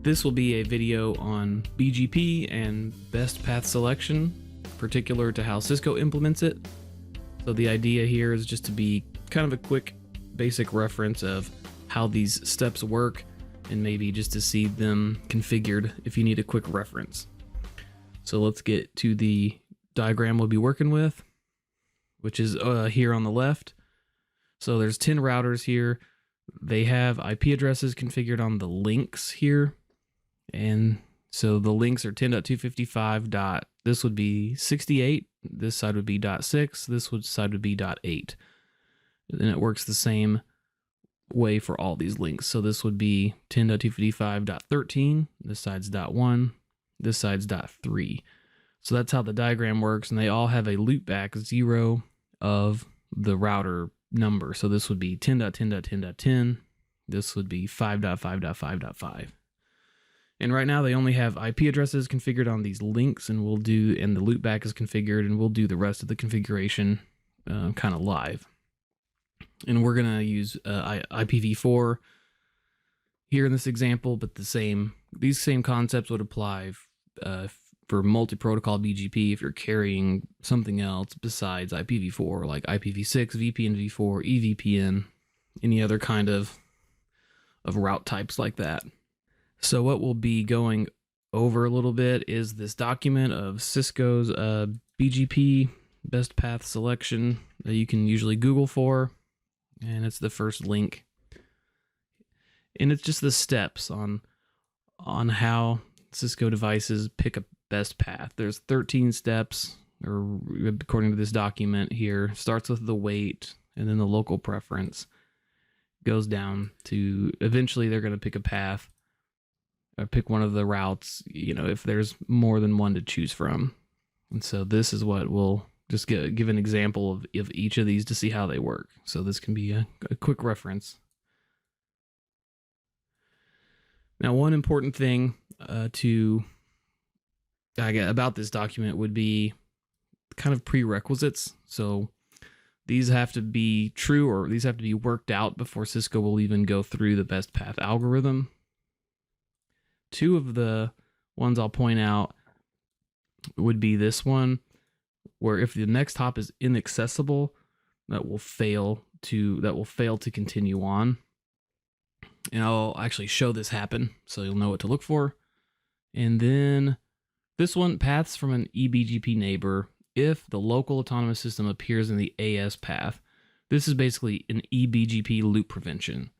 This will be a video on BGP and best path selection, particular to how Cisco implements it. So the idea here is just to be kind of a quick basic reference of how these steps work, and maybe just to see them configured if you need a quick reference. So let's get to the diagram we'll be working with, which is here on the left. So there's 10 routers here. They have IP addresses configured on the links here. And so the links are 10.255. This would be 68. This side would be .6. This side would be .8. And it works the same way for all these links. So this would be 10.255.13. This side's .1. This side's .3. So that's how the diagram works. And they all have a loopback 0 of the router number. So this would be 10.10.10.10. This would be 5.5.5.5. And right now they only have IP addresses configured on these links, and the loopback is configured, and we'll do the rest of the configuration kind of live. And we're gonna use IPv4 here in this example, but these same concepts would apply for multi-protocol BGP if you're carrying something else besides IPv4, like IPv6, VPN-v4, EVPN, any other kind of route types like that. So what we'll be going over a little bit is this document of Cisco's BGP Best-Path-Selection that you can usually Google for, and it's the first link. And it's just the steps on how Cisco devices pick a best path. There's 13 steps, or according to this document here. Starts with the weight and then the local preference. Goes down to eventually they're going to pick a path or pick one of the routes, if there's more than one to choose from. And so this is what we'll just give an example of each of these to see how they work. So this can be a quick reference. Now, one important thing about this document would be kind of prerequisites. So these have to be true, or these have to be worked out before Cisco will even go through the best path algorithm. Two of the ones I'll point out would be this one, where if the next hop is inaccessible, that will fail to continue on. And I'll actually show this happen so you'll know what to look for. And then this one, paths from an eBGP neighbor if the local autonomous system appears in the AS path. This is basically an eBGP loop prevention.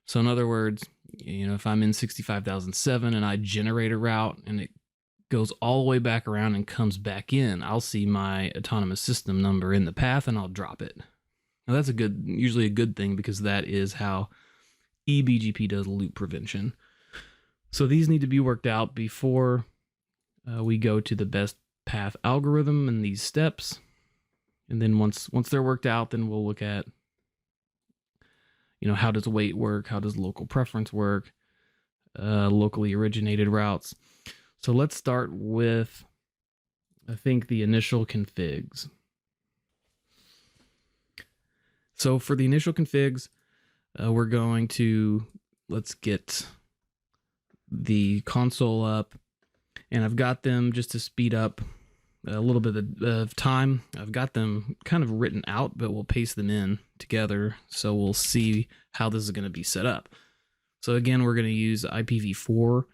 So in other words, if I'm in 65,007 and I generate a route and it goes all the way back around and comes back in, I'll see my autonomous system number in the path and I'll drop it. Now that's usually a good thing, because that is how eBGP does loop prevention. So these need to be worked out before we go to the best path algorithm and these steps. And then once they're worked out, then we'll look at how does weight work, how does local preference work, locally originated routes. So let's start with, I think, the initial configs. So for the initial configs, we're going to, let's get the console up, and I've got them, just to speed up a little bit of time, I've got them kind of written out, but we'll paste them in together so we'll see how this is going to be set up. So again, we're going to use IPv4.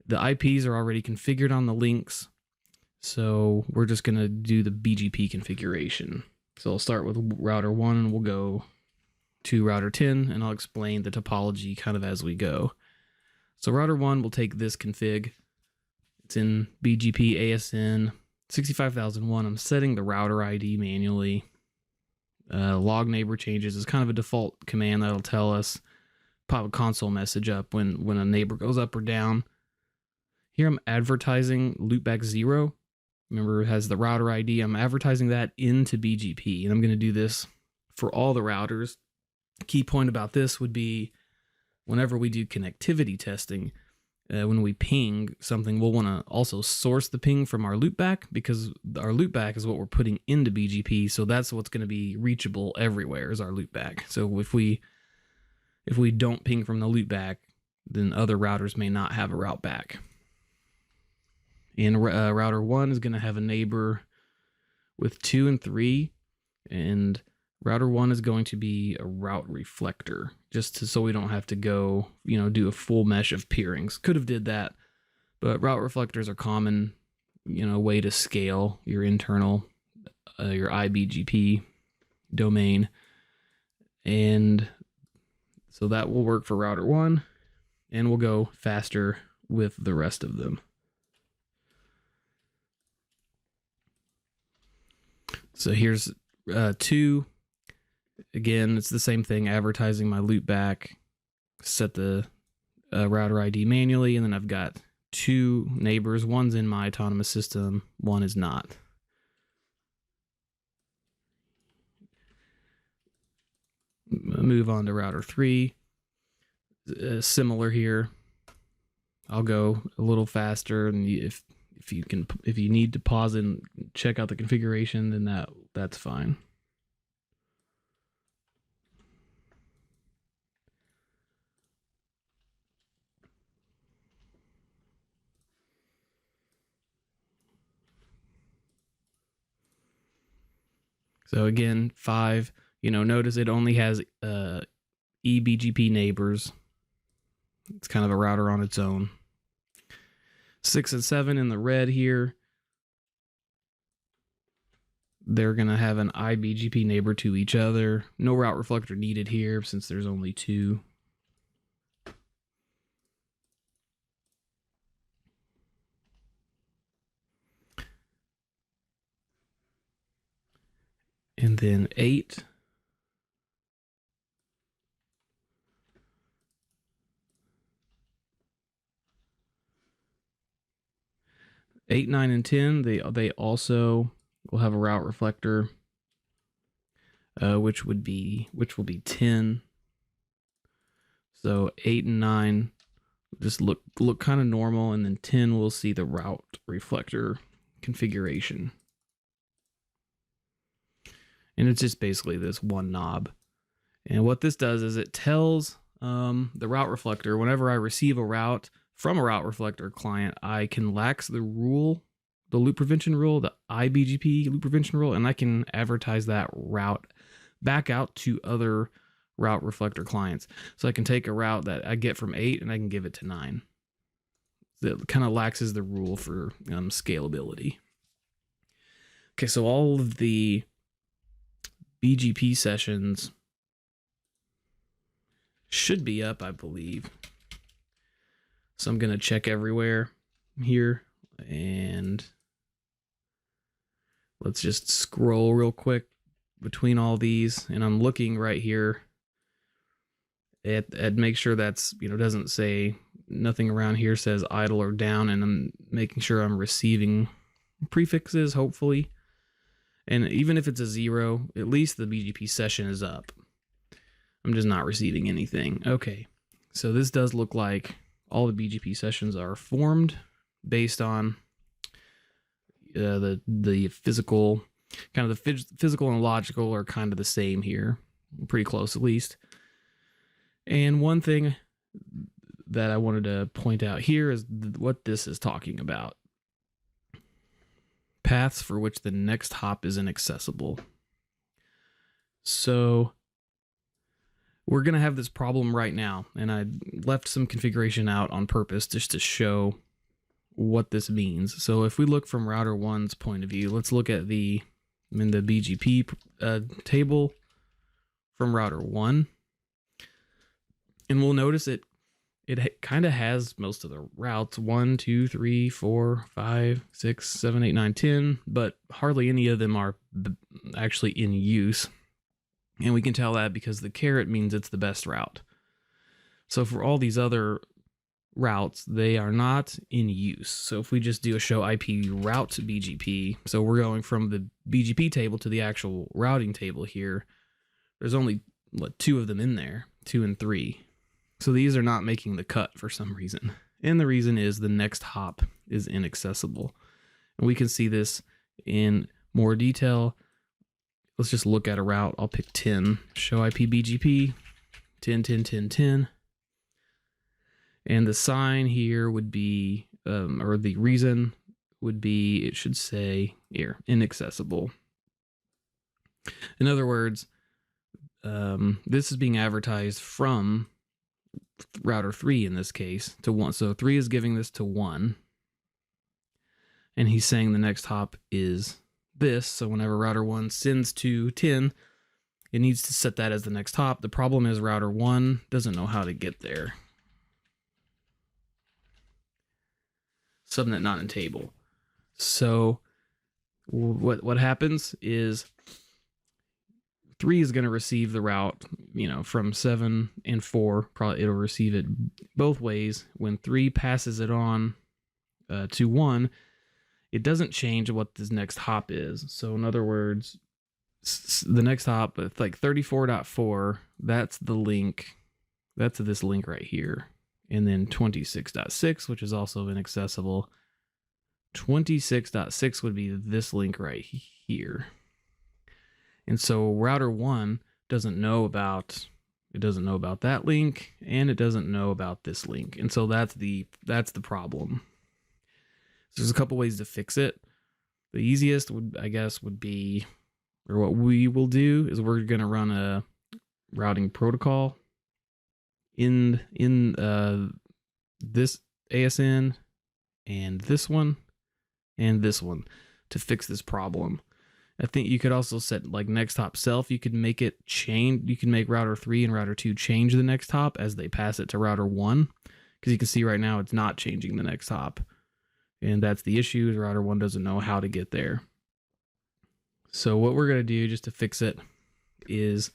The IPs are already configured on the links, so we're just going to do the BGP configuration. So I'll start with router 1 and we'll go to router 10, and I'll explain the topology kind of as we go. So router 1 will take this config. It's in BGP ASN 65,001. I'm setting the router ID manually. Log neighbor changes is kind of a default command that'll tell us, pop a console message up when a neighbor goes up or down. Here I'm advertising loopback 0. Remember, it has the router ID. I'm advertising that into BGP, and I'm going to do this for all the routers. Key point about this would be whenever we do connectivity testing, when we ping something, we'll want to also source the ping from our loopback, because our loopback is what we're putting into BGP. So that's what's going to be reachable everywhere, is our loopback. So if we don't ping from the loopback, then other routers may not have a route back. And router 1 is going to have a neighbor with 2 and 3, and router 1 is going to be a route reflector, so we don't have to go, do a full mesh of peerings. Could have did that, but route reflectors are common, way to scale your internal, your iBGP domain. And so that will work for router 1, and we'll go faster with the rest of them. So here's 2. Again, it's the same thing, advertising my loopback, set the router ID manually, and then I've got 2 neighbors. One's in my autonomous system, one is not. Move on to router 3. Similar here. I'll go a little faster, and if you need to pause and check out the configuration, then that's fine. So again, 5, notice it only has eBGP neighbors. It's kind of a router on its own. 6 and 7 in the red here, they're going to have an iBGP neighbor to each other. No route reflector needed here since there's only 2. And then 8. Eight, 9, and 10, they also will have a route reflector, which will be 10. So 8 and 9 just look kind of normal, and then 10 will see the route reflector configuration. And it's just basically this one knob. And what this does is it tells the route reflector, whenever I receive a route from a route reflector client, I can lax the rule, the loop prevention rule, the iBGP loop prevention rule, and I can advertise that route back out to other route reflector clients. So I can take a route that I get from 8 and I can give it to 9. That kind of laxes the rule for scalability. Okay, so all of the BGP sessions should be up, I believe. So I'm going to check everywhere here, and let's just scroll real quick between all these, and I'm looking right here at make sure that's, doesn't say, nothing around here says idle or down, and I'm making sure I'm receiving prefixes, hopefully. And even if it's a 0, at least the BGP session is up. I'm just not receiving anything. Okay, so this does look like all the BGP sessions are formed based on the physical, kind of the physical and logical are kind of the same here, pretty close at least. And one thing that I wanted to point out here is what this is talking about. Paths for which the next hop is inaccessible. So we're going to have this problem right now, and I left some configuration out on purpose just to show what this means. So if we look from router 1's point of view, let's look at the BGP table from router 1, and we'll notice it kind of has most of the routes, 1, 2, 3, 4, 5, 6, 7, 8, 9, 10, but hardly any of them are actually in use. And we can tell that because the caret means it's the best route. So for all these other routes, they are not in use. So if we just do a show IP route to BGP, so we're going from the BGP table to the actual routing table here, there's only 2 of them in there, 2 and 3. So these are not making the cut for some reason. And the reason is the next hop is inaccessible. And we can see this in more detail. Let's just look at a route. I'll pick 10, show IP BGP, 10, 10, 10, 10. And the sign here would be, or the reason would be, it should say here, inaccessible. In other words, this is being advertised from router 3 in this case to 1. So 3 is giving this to 1. And he's saying the next hop is this. So whenever router 1 sends to 10, it needs to set that as the next hop. The problem is router 1 doesn't know how to get there. Subnet not in table. So what happens is 3 is going to receive the route, from 7 and 4. Probably it'll receive it both ways. When 3 passes it on to 1, it doesn't change what this next hop is. So in other words, the next hop, like 34.4, that's the link. That's this link right here. And then 26.6, which is also inaccessible. 26.6 would be this link right here. And so router 1 doesn't know about that link, and it doesn't know about this link. And so that's the problem. So there's a couple ways to fix it. The easiest would be, or what we will do is we're going to run a routing protocol in this ASN and this one to fix this problem. I think you could also set like next hop self. You could make it change. You can make router 3 and router 2 change the next hop as they pass it to router 1, because you can see right now it's not changing the next hop. And that's the issue, is router 1 doesn't know how to get there. So what we're going to do just to fix it is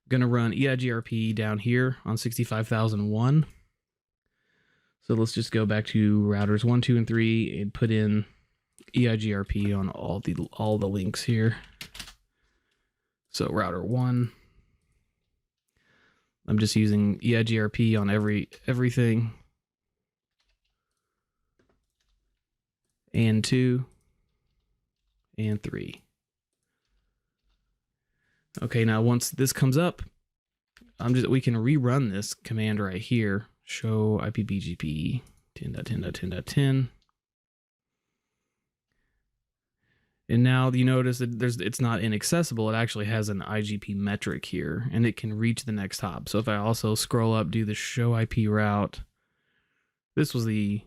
going to run eIGRP down here on 65,001. So let's just go back to routers 1, 2, and 3 and put in eIGRP on all the links here. So router 1, I'm just using eIGRP on everything. And 2 and 3. Okay, now once this comes up, we can rerun this command right here. Show iBGP 10.10.10.10. And now you notice that it's not inaccessible. It actually has an IGP metric here, and it can reach the next hop. So if I also scroll up, do the show IP route, this was the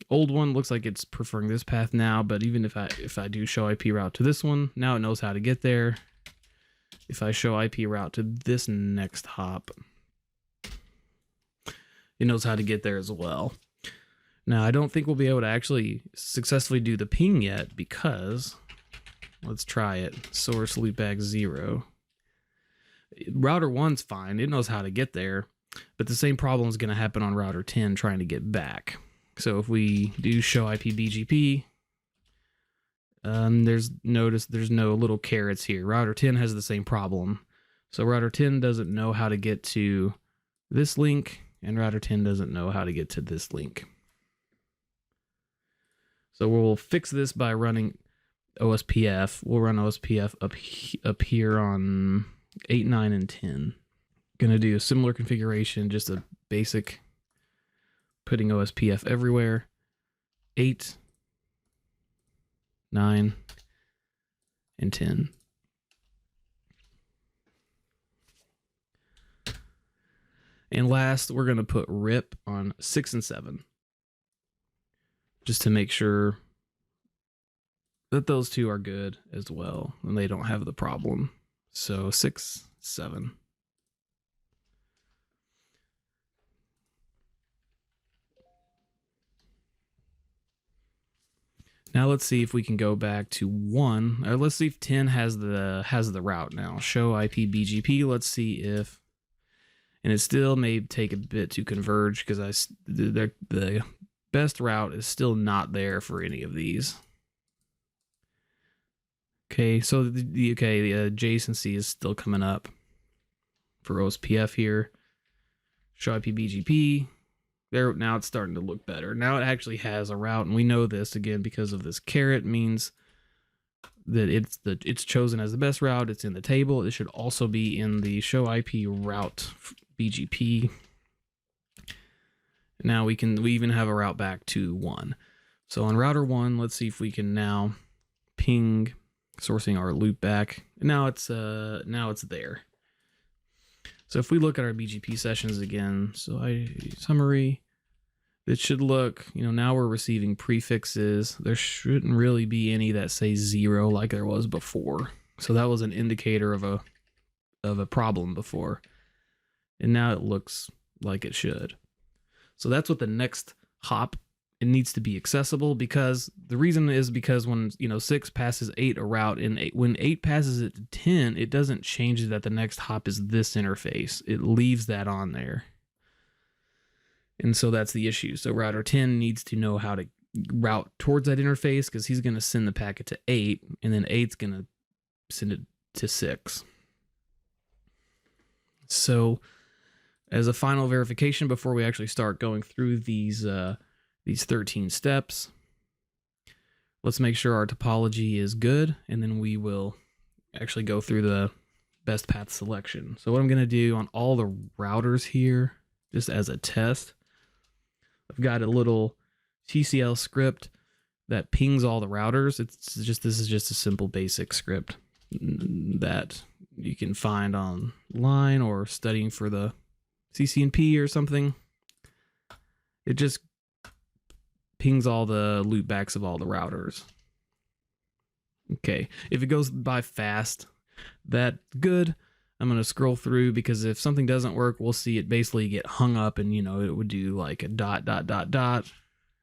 old one. Looks like it's preferring this path now, but even if I do show IP route to this one, now it knows how to get there. If I show IP route to this next hop, it knows how to get there as well. Now, I don't think we'll be able to actually successfully do the ping yet, because let's try it. Source loopback 0. Router 1's fine. It knows how to get there, but the same problem is going to happen on router 10 trying to get back. So if we do show iBGP, there's no little carets here. Router 10 has the same problem. So router 10 doesn't know how to get to this link, and router 10 doesn't know how to get to this link. So we'll fix this by running OSPF. We'll run OSPF up here on 8, 9, and 10. Gonna do a similar configuration, just a basic putting OSPF everywhere. 8, 9, and 10. And last, we're going to put RIP on 6 and 7. Just to make sure that those two are good as well, and they don't have the problem. So 6, 7. Now let's see if we can go back to 1, or let's see if 10 has the route now. Show iBGP. Let's see if, and it still may take a bit to converge because the best route is still not there for any of these. Okay, so the adjacency is still coming up for OSPF here. Show iBGP. There, now it's starting to look better. Now it actually has a route, and we know this again because of this caret means that it's chosen as the best route. It's in the table. It should also be in the show IP route BGP. Now we even have a route back to 1. So on router 1, let's see if we can now ping, sourcing our loop back. Now it's there. So if we look at our BGP sessions again, so summary, it should look, now we're receiving prefixes. There shouldn't really be any that say 0 like there was before. So that was an indicator of a problem before. And now it looks like it should. So that's what the next hop, it needs to be accessible, because the reason is because when 6 passes 8 a route, and when 8 passes it to 10, it doesn't change that the next hop is this interface. It leaves that on there. And so that's the issue. So router 10 needs to know how to route towards that interface, because he's going to send the packet to 8, and then 8's going to send it to 6. So as a final verification before we actually start going through these 13 steps, let's make sure our topology is good, and then we will actually go through the best path selection. So what I'm going to do on all the routers here, just as a test, I've got a little TCL script that pings all the routers. This is just a simple basic script that you can find online or studying for the CCNP or something. It just pings all the loopbacks of all the routers. Okay, if it goes by fast, that's good. I'm going to scroll through, because if something doesn't work, we'll see it basically get hung up, and it would do like a ...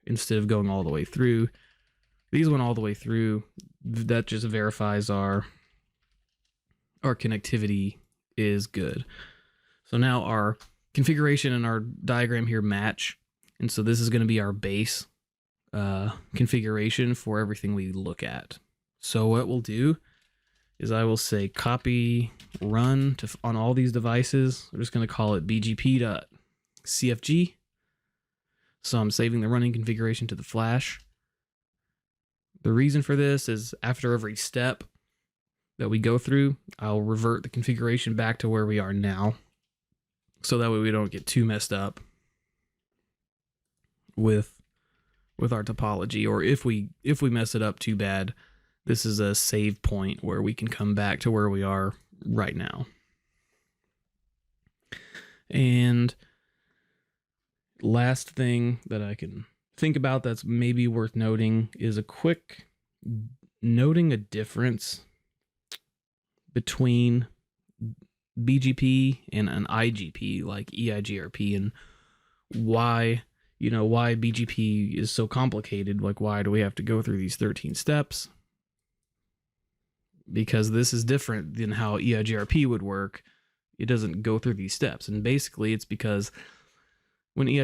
instead of going all the way through. These went all the way through. That just verifies our connectivity is good. So now our configuration and our diagram here match, and so this is going to be our base configuration for everything we look at. So what we'll do is I will say copy run on all these devices. We're just going to call it bgp.cfg. So I'm saving the running configuration to the flash. The reason for this is after every step that we go through, I'll revert the configuration back to where we are now, so that way we don't get too messed up with our topology, or if we mess it up too bad, this is a save point where we can come back to where we are right now. And last thing that I can think about that's maybe worth noting is a quick noting a difference between BGP and an IGP like eIGRP, and why BGP is so complicated. Like, why do we have to go through these 13 steps? Because this is different than how eIGRP would work. It doesn't go through these steps, and basically it's because when when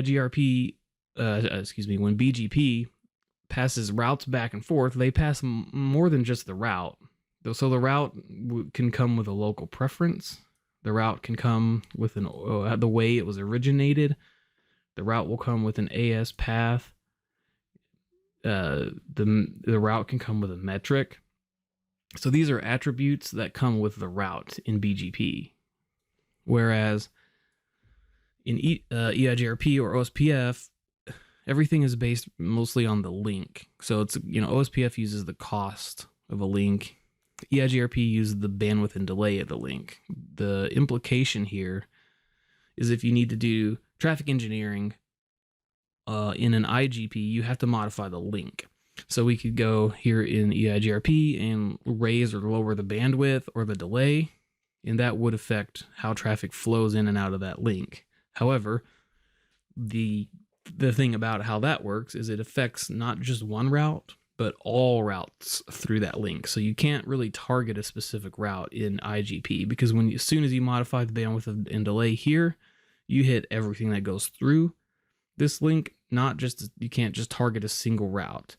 BGP passes routes back and forth, they pass more than just the route. So the route can come with a local preference. The route can come with the way it was originated. The route will come with an AS path. The route can come with a metric. So these are attributes that come with the route in BGP. Whereas in eIGRP or OSPF, everything is based mostly on the link. So it's, OSPF uses the cost of a link. eIGRP uses the bandwidth and delay of the link. The implication here is if you need to do traffic engineering in an IGP, you have to modify the link. So we could go here in eIGRP and raise or lower the bandwidth or the delay, and that would affect how traffic flows in and out of that link. However, the thing about how that works is it affects not just one route, but all routes through that link. So you can't really target a specific route in IGP, because as soon as you modify the bandwidth and delay here, you hit everything that goes through this link. You can't just target a single route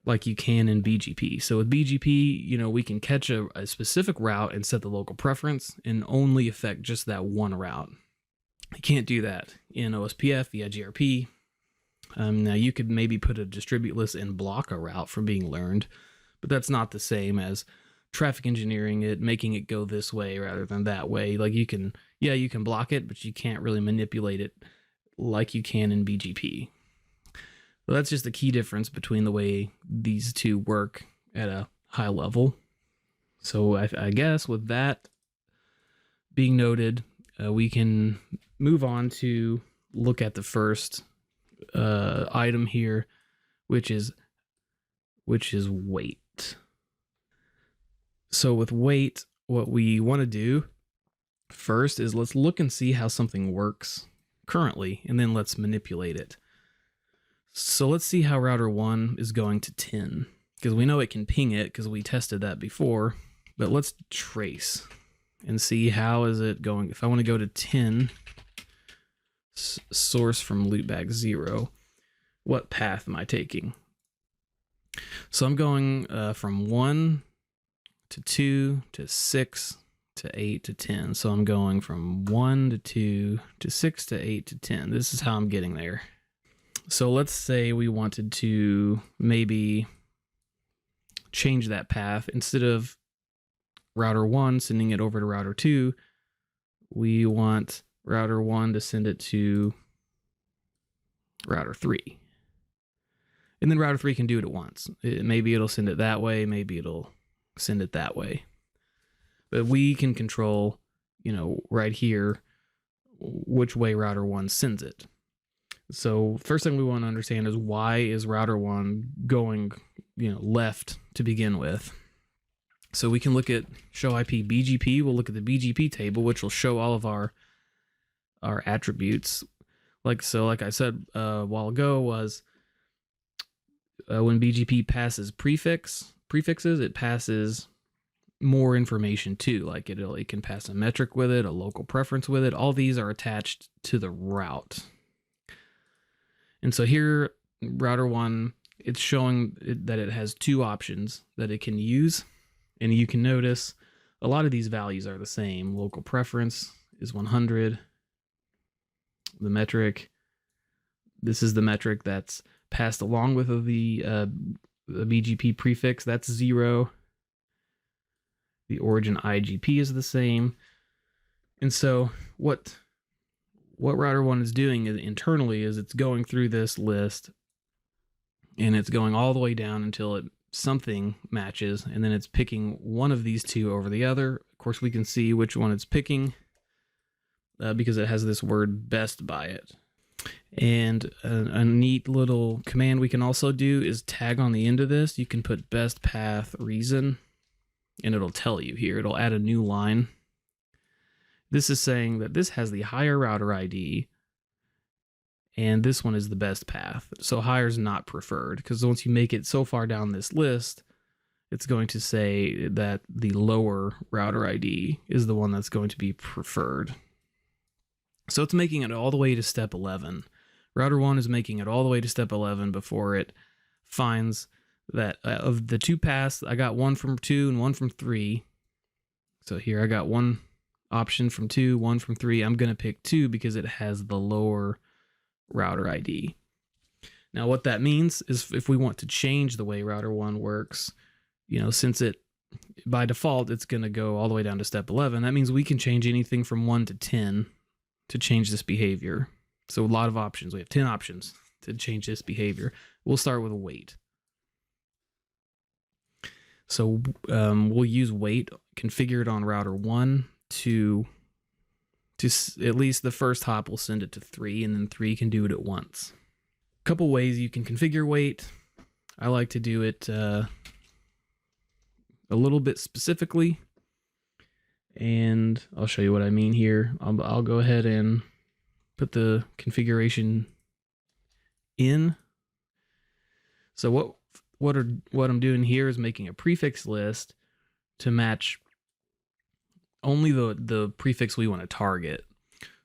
like you can in BGP. So with BGP, we can catch a specific route and set the local preference and only affect just that one route. You can't do that in OSPF, eIGRP. Now you could maybe put a distribute list and block a route from being learned, but that's not the same as traffic engineering it, making it go this way rather than that way. Like you can block it, but you can't really manipulate it like you can in BGP. So that's just the key difference between the way these two work at a high level. So I guess with that being noted, we can move on to look at the first item here, which is weight. So with weight, what we want to do first is let's look and see how something works currently, and then let's manipulate it. So let's see how router 1 is going to 10, because we know it can ping it because we tested that before, but let's trace and see how is it going. If I want to go to 10, source from loopback 0, what path am I taking? So I'm going from 1 to 2 to 6 to 8 to 10. So I'm going from 1 to 2 to 6 to 8 to 10. This is how I'm getting there. So let's say we wanted to maybe change that path. Instead of router 1 sending it over to router 2, we want router 1 to send it to router 3. And then router 3 can do it at once. Maybe it'll send it that way, maybe it'll send it that way. But we can control, right here, which way router 1 sends it. So first thing we want to understand is why is router 1 going, left to begin with. So we can look at show IP BGP. We'll look at the BGP table, which will show all of our attributes. Like I said a while ago, was when BGP passes prefixes, it passes more information too. Like it can pass a metric with it, a local preference with it. All these are attached to the route. And so here, router 1, it's showing that it has two options that it can use. And you can notice a lot of these values are the same. Local preference is 100. The metric, this is the metric that's passed along with the BGP prefix, that's 0. The origin IGP is the same. And so what router 1 is doing internally is it's going through this list, and it's going all the way down until something matches, and then it's picking one of these two over the other. Of course, we can see which one it's picking because it has this word best by it. And a neat little command we can also do is tag on the end of this. You can put best path reason, and it'll tell you here. It'll add a new line. This is saying that this has the higher router ID, and this one is the best path. So higher is not preferred, because once you make it so far down this list, it's going to say that the lower router ID is the one that's going to be preferred. So it's making it all the way to step 11. Router 1 is making it all the way to step 11 before it finds that of the two paths, I got one from 2 and one from 3. So here I got one option from 2, one from 3. I'm going to pick 2 because it has the lower router ID. Now what that means is if we want to change the way router 1 works, since it by default it's going to go all the way down to step 11, that means we can change anything from 1 to 10 to change this behavior. So a lot of options. We have 10 options to change this behavior. We'll start with a weight. So we'll use weight configured on router 1 to at least the first hop will send it to 3, and then 3 can do it at once. A couple ways you can configure weight. I like to do it a little bit specifically, and I'll show you what I mean here. I'll go ahead and put the configuration in. So what I'm doing here is making a prefix list to match only the prefix we want to target.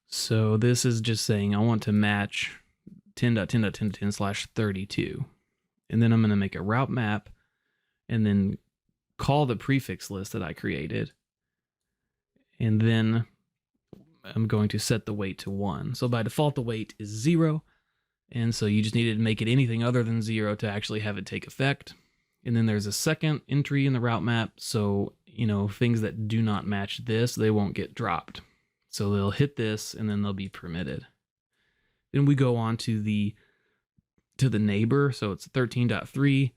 So this is just saying I want to match 10.10.10.10/32. And then I'm going to make a route map and then call the prefix list that I created. And then I'm going to set the weight to 1. So by default, the weight is 0. And so you just needed to make it anything other than 0 to actually have it take effect. And then there's a second entry in the route map. So, things that do not match this, they won't get dropped. So they'll hit this and then they'll be permitted. Then we go on to the neighbor. So it's 13.3.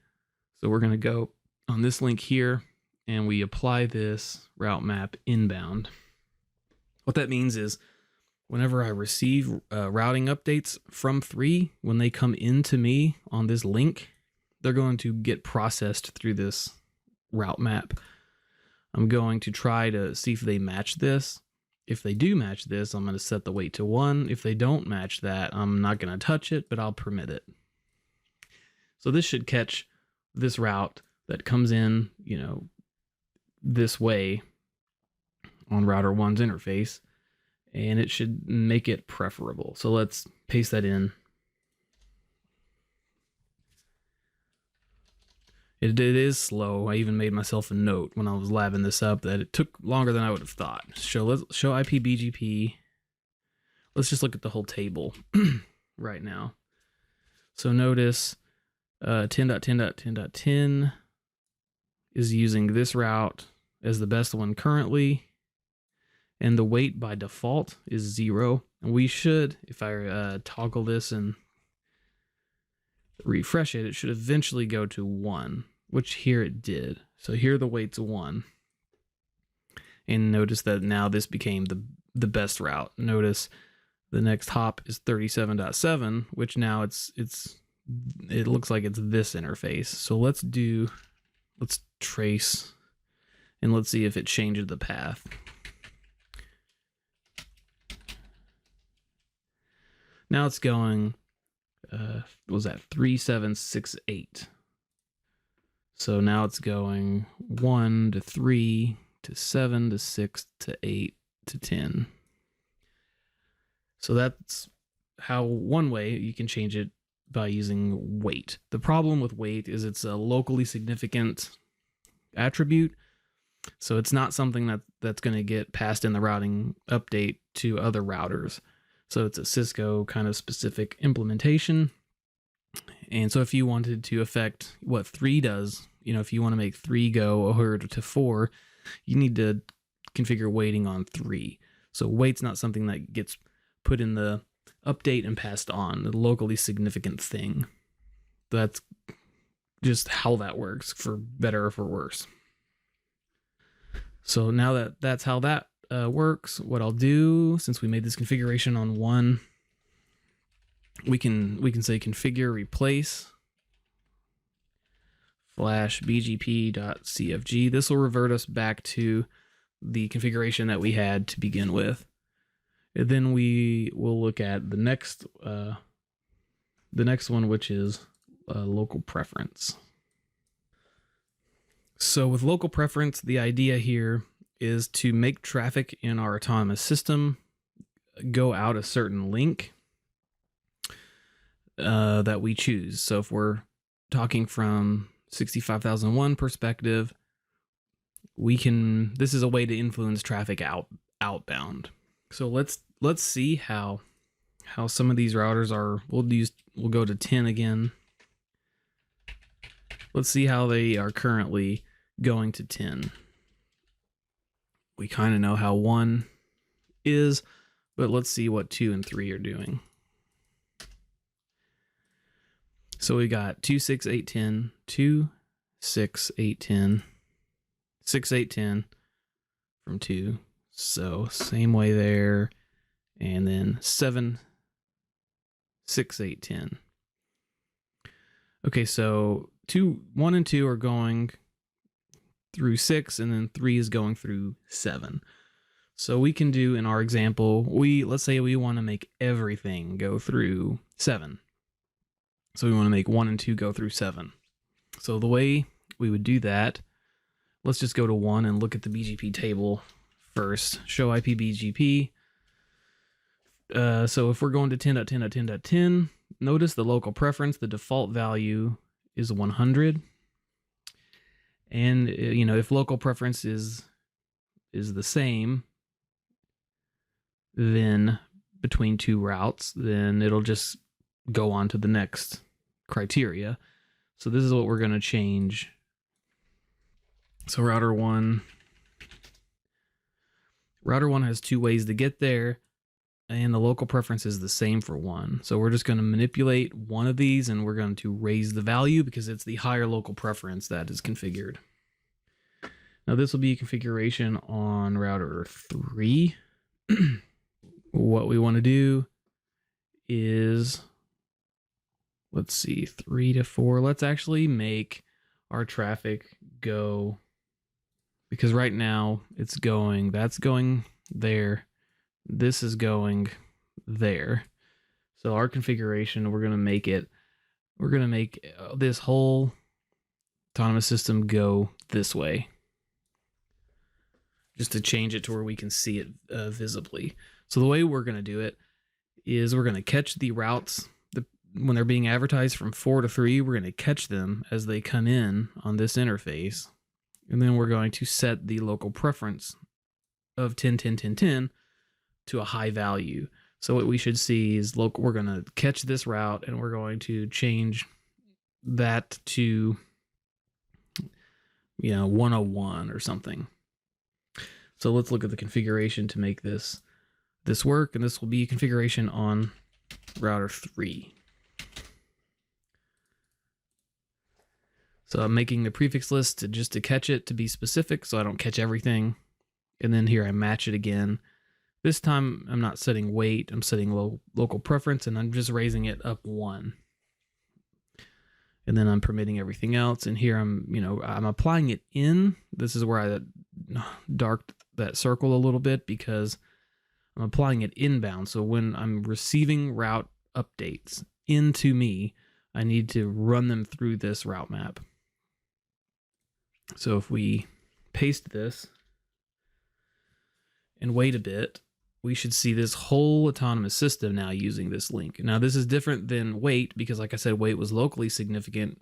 So we're going to go on this link here and we apply this route map inbound. What that means is whenever I receive routing updates from 3, when they come into me on this link, they're going to get processed through this route map. I'm going to try to see if they match this. If they do match this, I'm going to set the weight to 1. If they don't match that, I'm not going to touch it, but I'll permit it. So this should catch this route that comes in, this way on router 1's interface, and it should make it preferable. So let's paste that in. It is slow. I even made myself a note when I was labbing this up that it took longer than I would have thought. Show iBGP. Let's just look at the whole table right now. So notice 10.10.10.10 is using this route as the best one currently, and the weight by default is 0. And we should, if I toggle this and refresh it, it should eventually go to 1, which here it did. So here the weight's 1. And notice that now this became the best route. Notice the next hop is 37.7, which now it looks like it's this interface. So let's trace and let's see if it changes the path. Now it's going, what was that, 3768. So now it's going 1 to 3 to 7 to 6 to 8 to 10. So that's how one way you can change it by using weight. The problem with weight is it's a locally significant attribute. So it's not something that's going to get passed in the routing update to other routers. So it's a Cisco kind of specific implementation. And so if you wanted to affect what 3 does, if you want to make 3 go over to 4, you need to configure weighting on 3. So weight's not something that gets put in the update and passed on, a locally significant thing. That's just how that works, for better or for worse. So now that's how that works, what I'll do, since we made this configuration on 1, we can say configure replace /bgp.cfg. This will revert us back to the configuration that we had to begin with. And then we will look at the next one, which is local preference. So with local preference, the idea here is to make traffic in our autonomous system go out a certain link that we choose. So if we're talking from 65001 perspective, this is a way to influence traffic outbound. So let's see how some of these routers are. We'll go to 10 again. Let's see how they are currently going to 10. We kind of know how 1 is, but let's see what 2 and 3 are doing. So we got 26810, 26810, 6810 from 2. So same way there, and then 76810. Okay, so 1 and 2 are going through 6, and then 3 is going through 7. So we can do, in our example, let's say we want to make everything go through 7. So we want to make 1 and 2 go through 7. So the way we would do that, let's just go to 1 and look at the BGP table first. Show iBGP. So if we're going to 10.10.10.10, notice the local preference, the default value is 100. And if local preference is the same, then between 2 routes, then it'll just go on to the next criteria. So this is what we're going to change. So router 1 has 2 ways to get there. and the local preference is the same for 1. So we're just going to manipulate one of these, and we're going to raise the value because it's the higher local preference that is configured. Now this will be a configuration on router 3. What we want to do is, let's see, 3 to 4. Let's actually make our traffic go, because right now it's going, that's going there. This is going there. So our configuration, we're going to make this whole autonomous system go this way, just to change it to where we can see it visibly. So the way we're going to do it is we're going to catch the routes when they're being advertised from 4 to 3. We're going to catch them as they come in on this interface. And then we're going to set the local preference of 10, 10, 10, 10 to a high value. So what we should see is we're going to catch this route and we're going to change that to, 101 or something. So let's look at the configuration to make this work. And this will be a configuration on router 3. So I'm making the prefix list just to catch it, to be specific, so I don't catch everything. And then here I match it again. This time I'm not setting weight, I'm setting local preference, and I'm just raising it up 1. And then I'm permitting everything else. And here I'm applying it in. This is where I darked that circle a little bit because I'm applying it inbound. So when I'm receiving route updates into me, I need to run them through this route map. So if we paste this and wait a bit, we should see this whole autonomous system now using this link. Now this is different than wait because, like I said, wait was locally significant.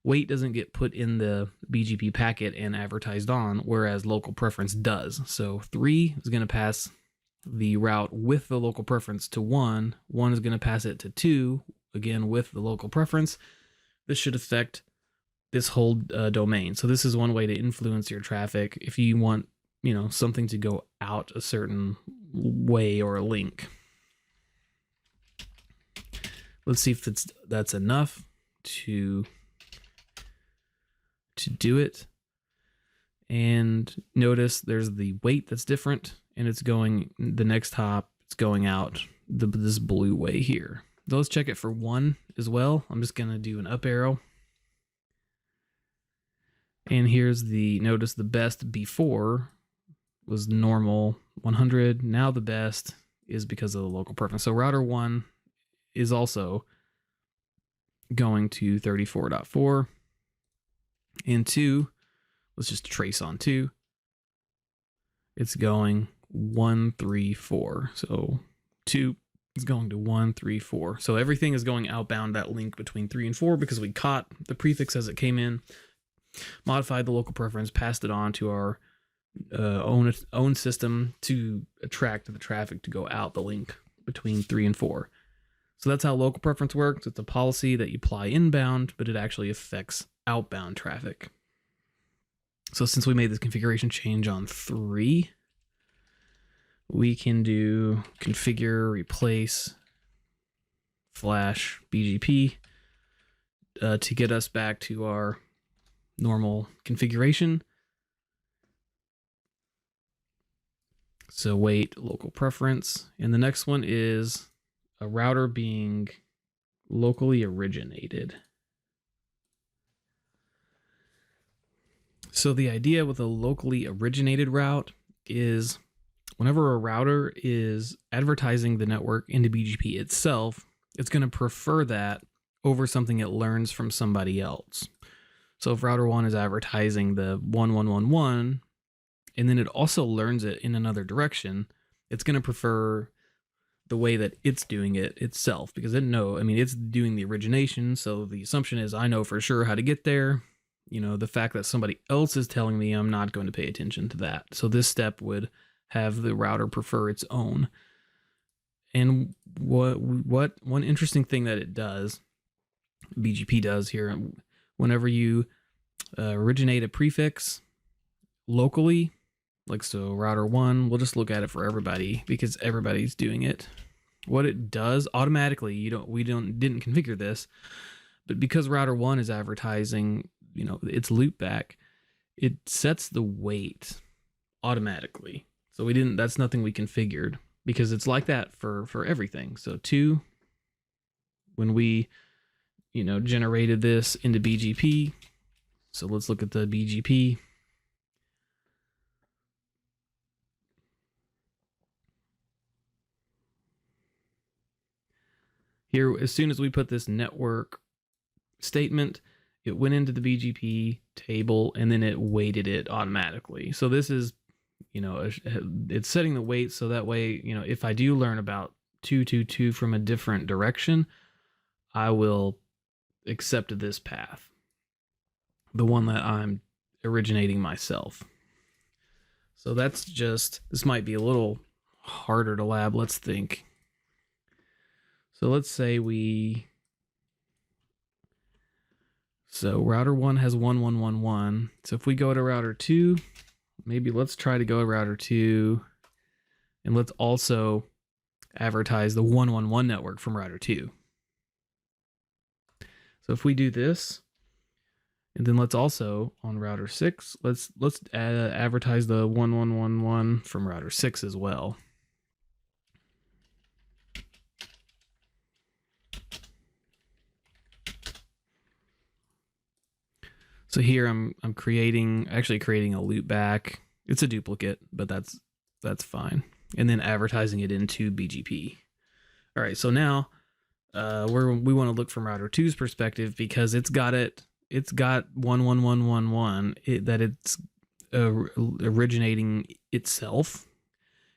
Wait doesn't get put in the BGP packet and advertised on, whereas local preference does. So 3 is going to pass the route with the local preference to 1. 1 is going to pass it to 2, again with the local preference. This should affect this whole domain. So this is one way to influence your traffic if you want, something to go out a certain way or a link. Let's see if that's enough to do it. And notice there's the weight that's different, and it's going the next hop, it's going out this blue way here. So let's check it for 1 as well. I'm just going to do an up arrow. And here's notice the best before was normal 100. Now the best is because of the local preference. So router 1 is also going to 34.4. And 2, let's just trace on 2. It's going 134. So 2 is going to 134. So everything is going outbound that link between 3 and 4 because we caught the prefix as it came in, modified the local preference, passed it on to our own system to attract the traffic to go out the link between 3 and 4. So that's how local preference works. It's a policy that you apply inbound, but it actually affects outbound traffic. So since we made this configuration change on 3, we can do configure replace /BGP to get us back to our normal configuration. So wait, local preference. And the next one is a router being locally originated. So the idea with a locally originated route is whenever a router is advertising the network into BGP itself, it's going to prefer that over something it learns from somebody else. So if router 1 is advertising the 1111, and then it also learns it in another direction, it's going to prefer the way that it's doing it itself because it's doing the origination. So the assumption is I know for sure how to get there. The fact that somebody else is telling me, I'm not going to pay attention to that. So this step would have the router prefer its own. And what one interesting thing that it does, BGP does here, whenever you originate a prefix locally, Like, so router 1, we'll just look at it for everybody because everybody's doing it. What it does automatically, we didn't configure this, but because router 1 is advertising, its loopback, it sets the weight automatically. So that's nothing we configured because it's like that for everything. So 2, when we, generated this into BGP. So let's look at the BGP. Here, as soon as we put this network statement, it went into the BGP table and then it weighted it automatically. So this is, it's setting the weight so that way, if I do learn about 222 from a different direction, I will accept this path, the one that I'm originating myself. So that's this might be a little harder to lab. Let's think. So let's say so router 1 has 1111. So if we go to router 2, maybe let's try to go to router 2 and let's also advertise the 111 network from router 2. So if we do this, and then let's also on router 6, let's advertise the 1111 from router 6 as well. So here I'm actually creating a loopback. It's a duplicate, but that's fine. And then advertising it into BGP. All right, so now we want to look from router 2's perspective because it's got 11111 that it's originating itself.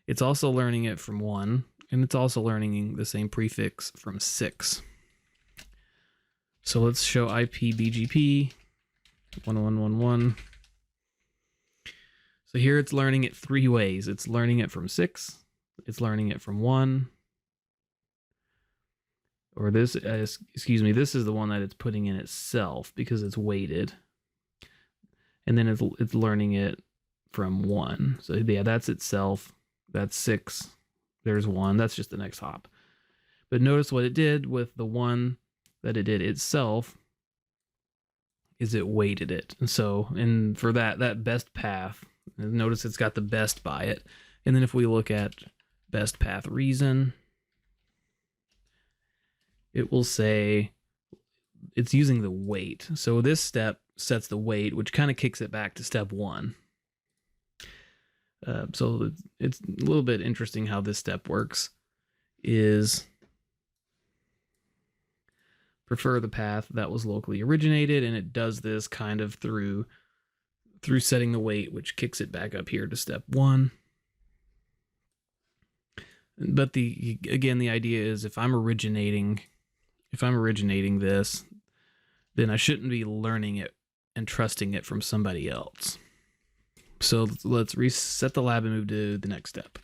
It's also learning it from 1, and it's also learning the same prefix from 6. So let's show iBGP 1111. So here it's learning it 3 ways. It's learning it from 6. It's learning it from 1. Or this, excuse me, this is the one that it's putting in itself because it's weighted. And then it's learning it from 1. So yeah, that's itself. That's 6. There's 1. That's just the next hop. But notice what it did with the one that it did itself is it weighted it. And so, and for that best path, notice it's got the best by it. And then if we look at best path reason, it will say it's using the weight. So this step sets the weight, which kind of kicks it back to step 1. So it's a little bit interesting how this step works. Is prefer the path that was locally originated, and it does this kind of through setting the weight, which kicks it back up here to step 1. But the idea is if I'm originating this, then I shouldn't be learning it and trusting it from somebody else. So let's reset the lab and move to the next step.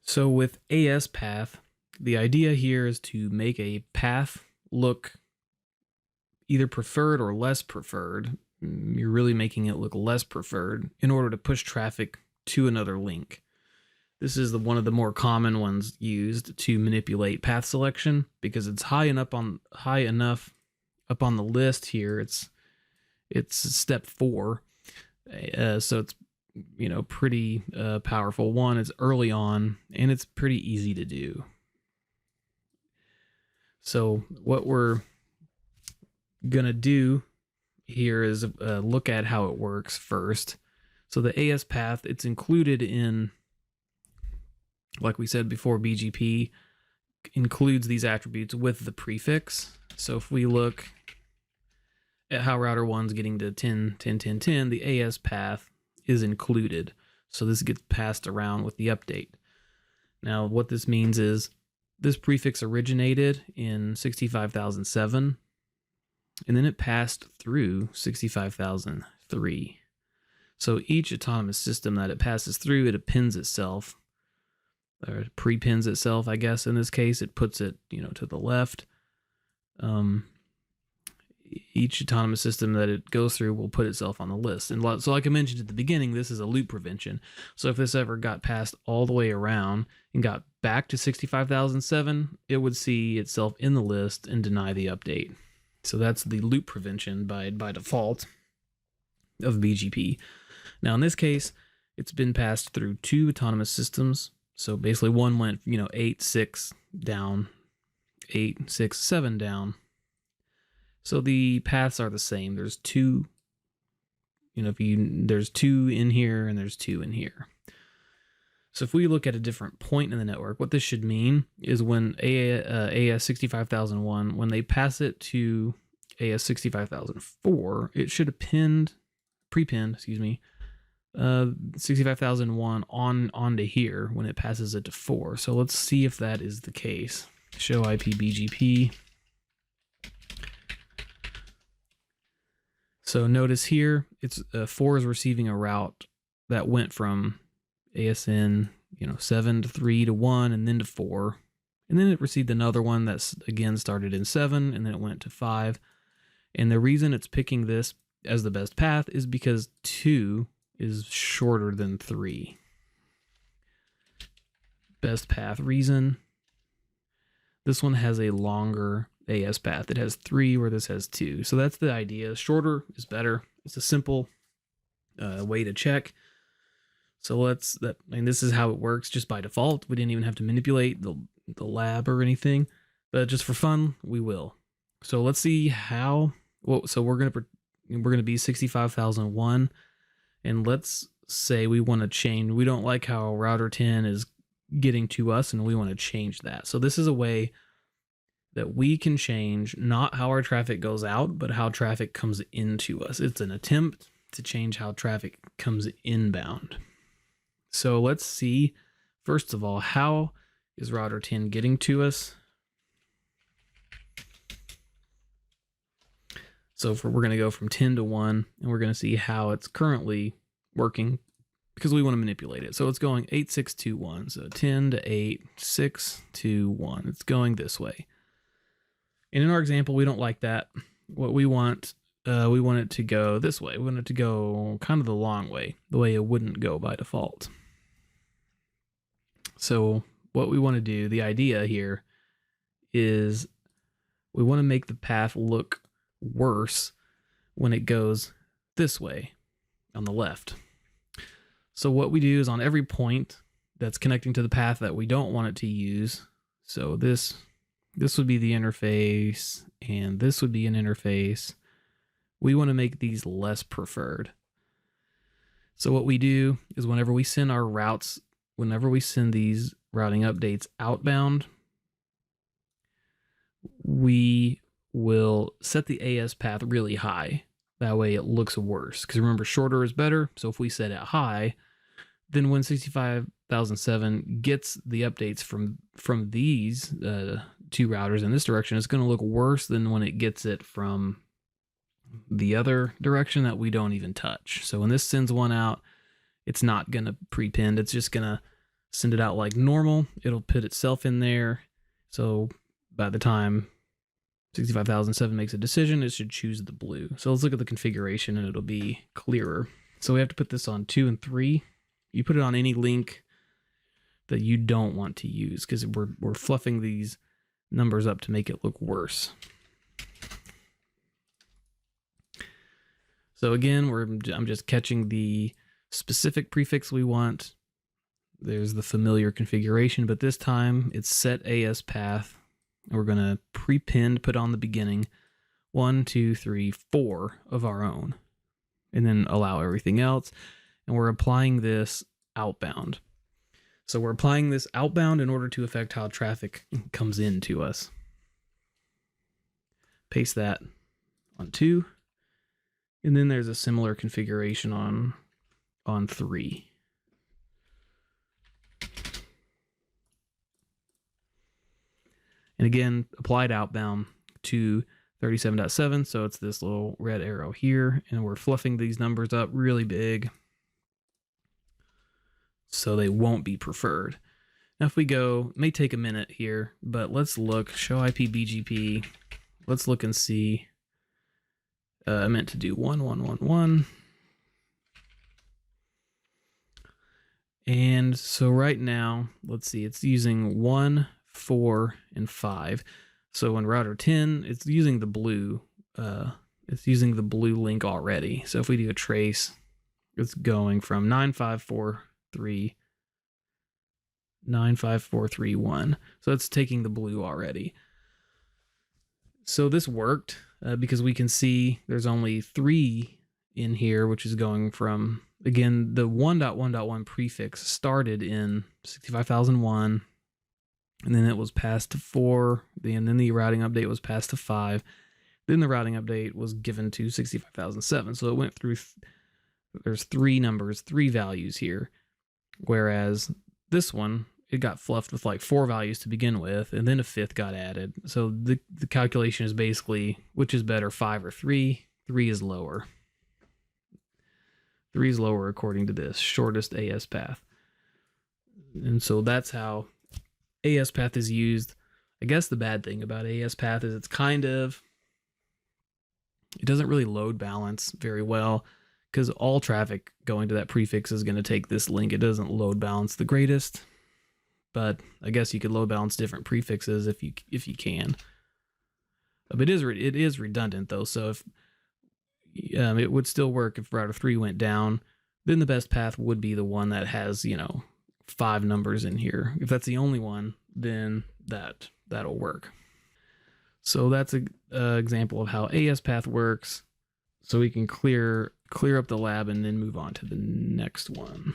So with AS path, the idea here is to make a path look either preferred or less preferred. You're really making it look less preferred in order to push traffic to another link. This is one of the more common ones used to manipulate path selection because it's high enough up on the list here. It's step 4, so it's pretty powerful. 1, it's early on and it's pretty easy to do. So what we're gonna do here is look at how it works first. So the AS path, it's included in, like we said before, BGP includes these attributes with the prefix. So if we look at how router 1's getting to 10, 10, 10, 10, the AS path is included. So this gets passed around with the update. Now what this means is this prefix originated in 65,007, and then it passed through 65,003. So each autonomous system that it passes through, it appends itself, or prepends itself, I guess in this case. It puts it, to the left. each autonomous system that it goes through will put itself on the list. And so like I mentioned at the beginning, this is a loop prevention. So if this ever got passed all the way around and got back to 65,007, it would see itself in the list and deny the update. So that's the loop prevention by default of BGP. Now in this case, it's been passed through 2 autonomous systems. So basically one went, 8, 6 down, 8, 6, 7 down. So the paths are the same. There's 2, there's 2 in here and there's 2 in here. So if we look at a different point in the network, what this should mean is when AS 65001, when they pass it to AS 65004, it should have pre-pinned, 65001 onto here when it passes it to 4. So let's see if that is the case. Show IP BGP. So notice here, it's 4 is receiving a route that went from ASN, 7 to 3 to 1 and then to 4. And then it received another one that's again started in 7 and then it went to 5. And the reason it's picking this as the best path is because 2 is shorter than 3. Best path reason. This one has a longer AS path. It has 3 where this has 2. So that's the idea. Shorter is better. It's a simple way to check. So this is how it works just by default. We didn't even have to manipulate the lab or anything, but just for fun, we will. So let's see how. So we're gonna be 65,001, and let's say we want to change. We don't like how router 10 is getting to us, and we want to change that. So this is a way that we can change not how our traffic goes out, but how traffic comes into us. It's an attempt to change how traffic comes inbound. So let's see, first of all, how is router 10 getting to us? So we're going to go from 10 to 1, and we're going to see how it's currently working because we want to manipulate it. So it's going 8, 6, 2, 1. So 10 to 8, 6, 2, 1. It's going this way. And in our example, we don't like that. What we want it to go this way. We want it to go kind of the long way, the way it wouldn't go by default. So what we want to do, the idea here is we want to make the path look worse when it goes this way on the left. So what we do is on every point that's connecting to the path that we don't want it to use. So this would be the interface, and this would be an interface. We want to make these less preferred. So what we do is whenever we send our routes, whenever we send these routing updates outbound, we will set the AS path really high. That way it looks worse. Because remember, shorter is better. So if we set it high, then when 65,007 gets the updates from these 2 routers in this direction, it's going to look worse than when it gets it from the other direction that we don't even touch. So when this sends one out, it's not going to pre-pinned. It's just going to send it out like normal. It'll put itself in there. So by the time 65,007 makes a decision, it should choose the blue. So let's look at the configuration and it'll be clearer. So we have to put this on 2 and 3. You put it on any link that you don't want to use because we're fluffing these numbers up to make it look worse. So again, I'm just catching the specific prefix we want. There's the familiar configuration, but this time it's set AS path. And we're going to pre-pinned put on the beginning 1, 2, 3, 4 of our own, and then allow everything else. And we're applying this outbound. So we're applying this outbound in order to affect how traffic comes into us. Paste that on 2. And then there's a similar configuration on 3. And again, applied outbound to 37.7. So it's this little red arrow here. And we're fluffing these numbers up really big so they won't be preferred. Now if we go, it may take a minute here, but let's look, show IP BGP. Let's look and see I meant to do 1.1.1.1. And so right now, let's see, it's using 1, 4, and 5. So in router 10, it's using the blue. It's using the blue link already. So if we do a trace, it's going from 954.3, 954.3.1. So it's taking the blue already. So this worked because we can see there's only 3 in here, which is going from, again, the 1.1.1 prefix started in 65,001, and then it was passed to 4, and then the routing update was passed to 5, then the routing update was given to 65,007. So it went through, there's 3 numbers, 3 values here, whereas this one, it got fluffed with like 4 values to begin with, and then a 5th got added. So the calculation is basically, which is better, 5 or 3? 3 is lower. 3 is lower according to this, shortest AS path. And so that's how AS path is used. I guess the bad thing about AS path is it doesn't really load balance very well, because all traffic going to that prefix is going to take this link. It doesn't load balance the greatest, but I guess you could load balance different prefixes if you can. But it is redundant though, so if it would still work if router 3 went down, then the best path would be the one that has, 5 numbers in here. If that's the only one, then that'll work. So that's an example of how AS path works. So we can clear up the lab and then move on to the next one.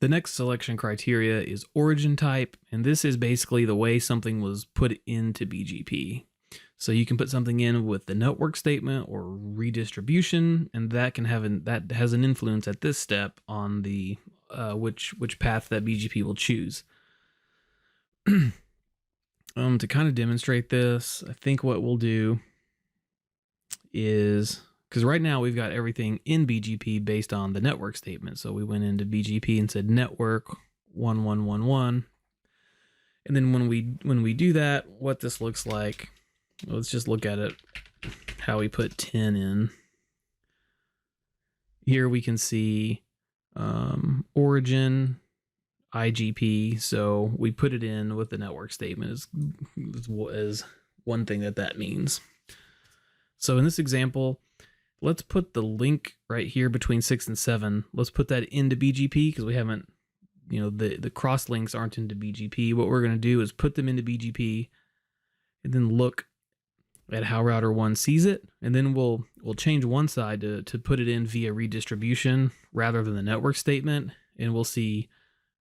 The next selection criteria is origin type, and this is basically the way something was put into BGP. So you can put something in with the network statement or redistribution, and that has an influence at this step on the which path that BGP will choose. To kind of demonstrate this, I think what we'll do is, because right now we've got everything in BGP based on the network statement. So we went into BGP and said network 1.1.1.1, and then when we do that, what this looks like. Let's just look at it, how we put 10 in. Here we can see origin, IGP, so we put it in with the network statement as one thing that means. So in this example, let's put the link right here between 6 and 7. Let's put that into BGP because we haven't, the cross links aren't into BGP. What we're going to do is put them into BGP and then look at how router 1 sees it, and then we'll change one side to put it in via redistribution rather than the network statement, and we'll see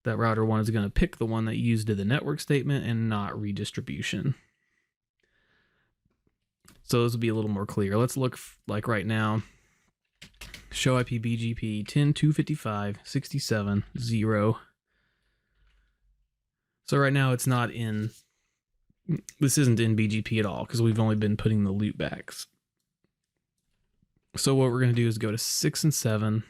that router 1 is going to pick the one that used the network statement and not redistribution. So this will be a little more clear. Let's look like right now. Show IP BGP 10.255.67.0. So right now it's not in. This isn't in BGP at all because we've only been putting the loopbacks. So what we're going to do is go to 6 and 7.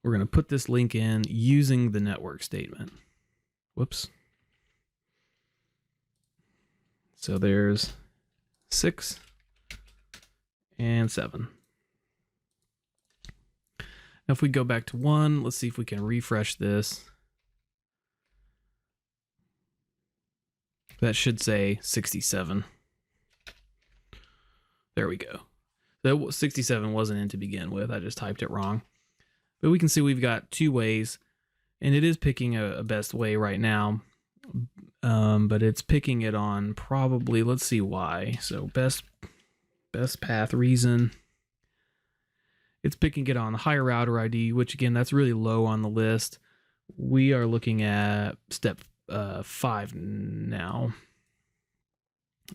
We're going to put this link in using the network statement. Whoops. So there's 6 and 7. Now if we go back to 1, let's see if we can refresh this. That should say 67. There we go. That 67 wasn't in to begin with. I just typed it wrong. But we can see we've got 2 ways, and it is picking a best way right now. But it's picking it on probably, let's see why. So best path reason. It's picking it on the higher router ID, which again, that's really low on the list. We are looking at step 5 now,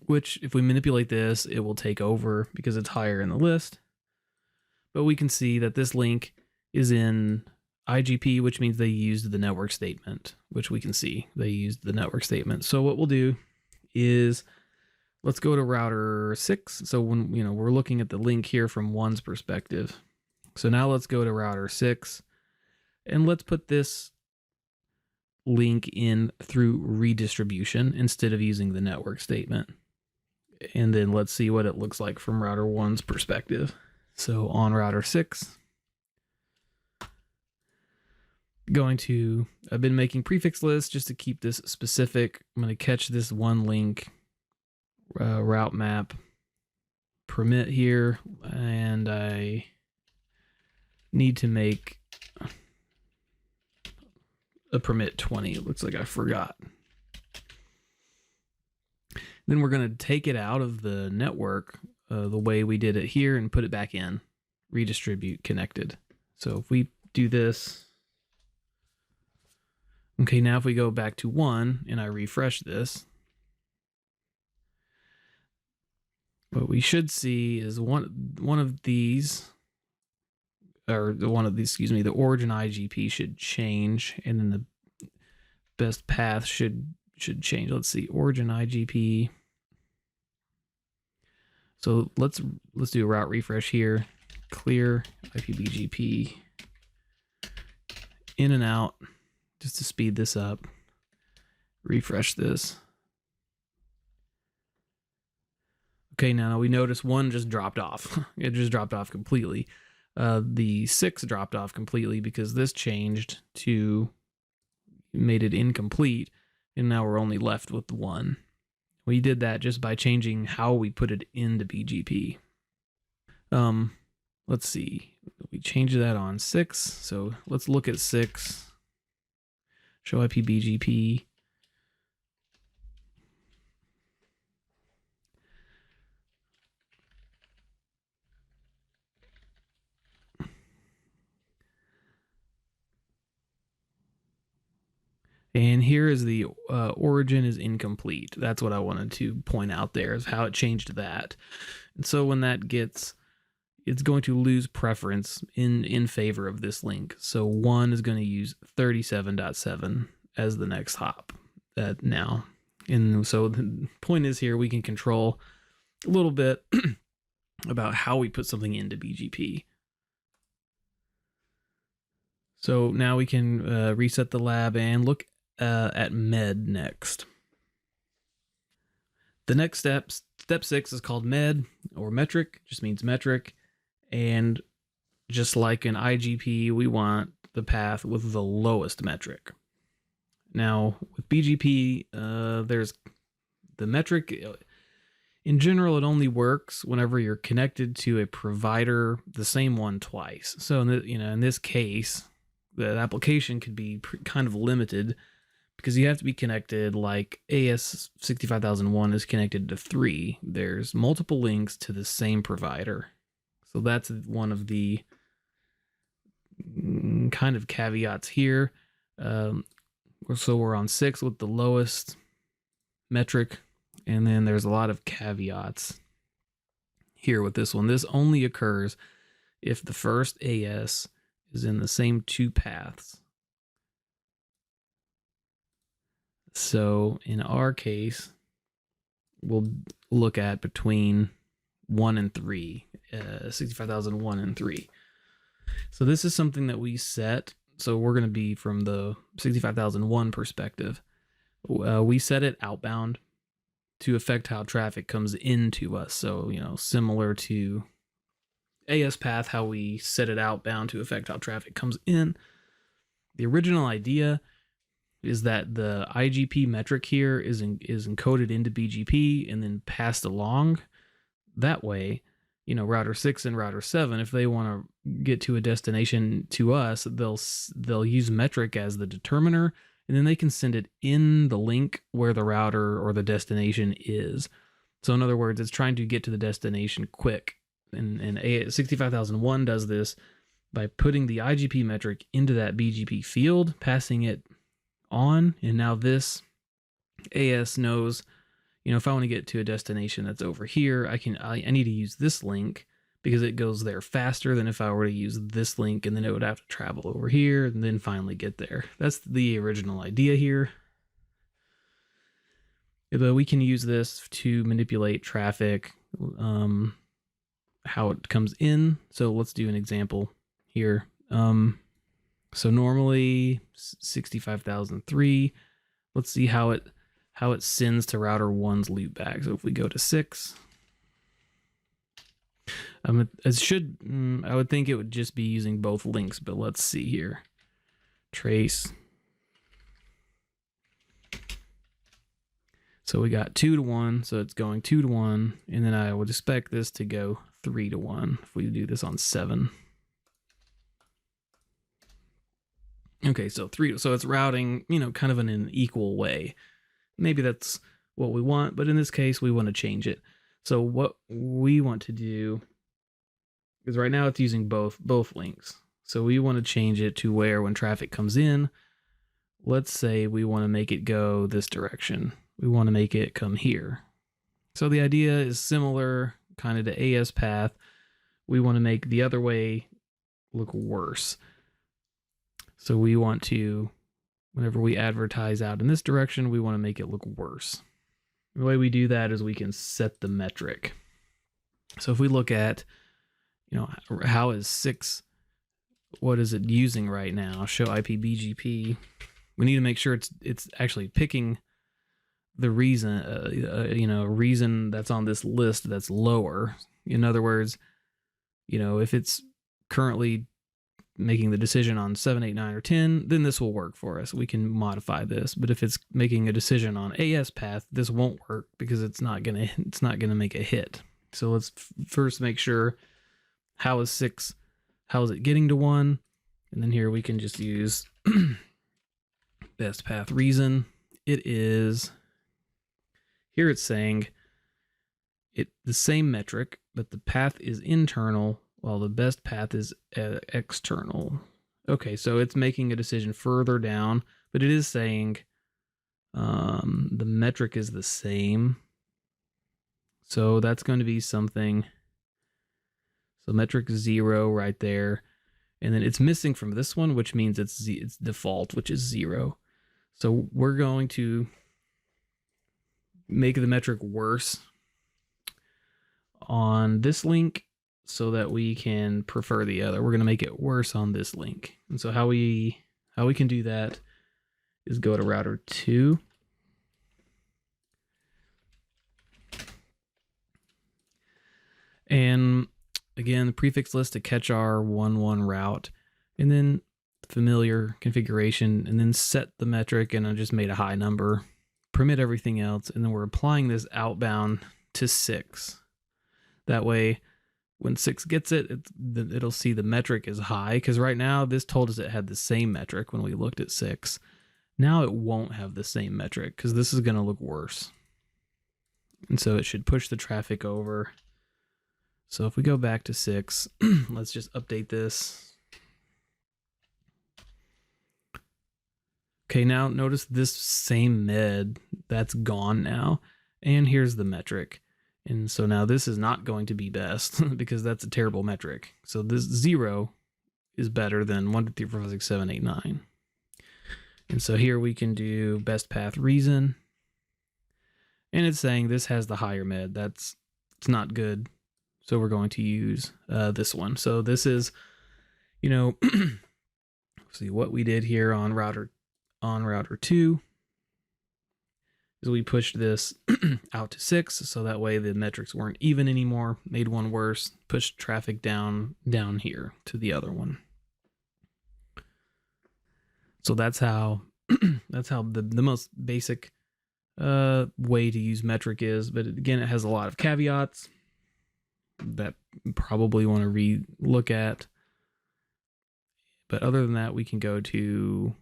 which if we manipulate this, it will take over because it's higher in the list. But we can see that this link is in IGP, which means they used the network statement, which we can see they used the network statement. So what we'll do is let's go to router 6. So when we're looking at the link here from 1's perspective. So now let's go to router 6 and let's put this link in through redistribution instead of using the network statement. And then let's see what it looks like from router 1's perspective. So on router 6, I've been making prefix lists just to keep this specific. I'm going to catch this one link, route map, permit here, and I need to make a permit 20. It looks like I forgot. Then we're going to take it out of the network the way we did it here and put it back in, redistribute connected. So if we do this, okay, now if we go back to 1 and I refresh this, what we should see is one of these, the origin IGP should change, and then the best path should change. Let's see, origin IGP. So let's do a route refresh here. Clear iBGP in and out just to speed this up. Refresh this. Okay, now we notice 1 just dropped off. It just dropped off completely. The 6 dropped off completely because this changed to made it incomplete, and now we're only left with the 1. We did that just by changing how we put it into BGP. Let's see. We changed that on 6, so let's look at 6. Show IP BGP. And here is the origin is incomplete. That's what I wanted to point out there, is how it changed that. And so when that gets, it's going to lose preference in favor of this link. So 1 is going to use 37.7 as the next hop now. And so the point is here we can control a little bit about how we put something into BGP. So now we can reset the lab and look at med next. The next step 6 is called med, or metric, just means metric. And just like an IGP, we want the path with the lowest metric. Now with BGP, there's the metric. In general, it only works whenever you're connected to a provider, the same one twice. So in this case, the application could be kind of limited, because you have to be connected, like AS 65001 is connected to 3. There's multiple links to the same provider. So that's one of the kind of caveats here. So we're on 6 with the lowest metric, and then there's a lot of caveats here with this one. This only occurs if the first AS is in the same 2 paths. So in our case, we'll look at between 1 and 3, 65,001 and 3. So this is something that we set. So we're going to be from the 65,001 perspective. We set it outbound to affect how traffic comes into us. So, similar to AS path, how we set it outbound to affect how traffic comes in. The original idea is that the IGP metric here is encoded into BGP and then passed along. That way, router 6 and router 7, if they want to get to a destination to us, they'll use metric as the determiner, and then they can send it in the link where the router or the destination is. So in other words, it's trying to get to the destination quick. And 65,001 does this by putting the IGP metric into that BGP field, passing it on, and now this AS knows, if I want to get to a destination that's over here, I need to use this link because it goes there faster than if I were to use this link, and then it would have to travel over here and then finally get there. That's the original idea here. But we can use this to manipulate traffic, how it comes in. So let's do an example here. So normally 65,003. Let's see how it sends to router 1's loopback. So if we go to 6, it should, I would think it would just be using both links, but let's see here. Trace. So we got 2 to 1, so it's going 2 to 1, and then I would expect this to go 3 to 1 if we do this on 7. Okay, so 3, so it's routing, kind of in an equal way. Maybe that's what we want, but in this case, we want to change it. So what we want to do is right now it's using both links. So we want to change it to where when traffic comes in, let's say we want to make it go this direction. We want to make it come here. So the idea is similar kind of to AS path. We want to make the other way look worse. So we want to, whenever we advertise out in this direction, we want to make it look worse. The way we do that is we can set the metric. So if we look at, how is 6, what is it using right now? Show iBGP. We need to make sure it's actually picking the reason, reason that's on this list that's lower. In other words, if it's currently making the decision on 7, 8, 9, or 10, then this will work for us. We can modify this. But if it's making a decision on AS path, this won't work because it's not gonna make a hit. So let's first make sure how is 6, how is it getting to 1, and then here we can just use best path reason. It is here. It's saying the same metric, but the path is internal while the best path is external. Okay, so it's making a decision further down, but it is saying the metric is the same. So that's going to be something. So metric 0 right there. And then it's missing from this one, which means it's default, which is 0. So we're going to make the metric worse on this link so that we can prefer the other. We're going to make it worse on this link. And so how we can do that is go to router 2. And again, the prefix list to catch our 1.1 route, and then familiar configuration, and then set the metric, and I just made a high number, permit everything else, and then we're applying this outbound to 6. That way, when 6 gets it, it'll see the metric is high, because right now this told us it had the same metric when we looked at 6. Now it won't have the same metric because this is going to look worse. And so it should push the traffic over. So if we go back to 6, let's just update this. Okay, now notice this same med, that's gone now. And here's the metric. And so now this is not going to be best because that's a terrible metric. So this 0 is better than 1, 2, 3, 4, 5, 6, 7, 8, 9. And so here we can do best path reason. And it's saying this has the higher med. It's not good. So we're going to use this one. So this is, see what we did here on router 2 is we pushed this out to 6, so that way the metrics weren't even anymore, made one worse, pushed traffic down here to the other one. So that's how the most basic way to use metric is, but again, it has a lot of caveats that you probably want to re-look at. But other than that, we can go to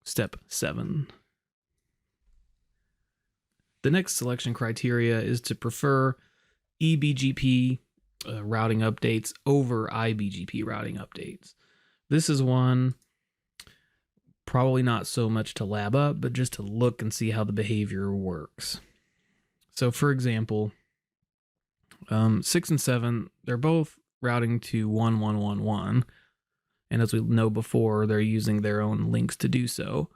step 7. The next selection criteria is to prefer eBGP routing updates over iBGP routing updates. This is one probably not so much to lab up, but just to look and see how the behavior works. So for example, 6 and 7, they're both routing to 1.1.1.1. And as we know before, they're using their own links to do so.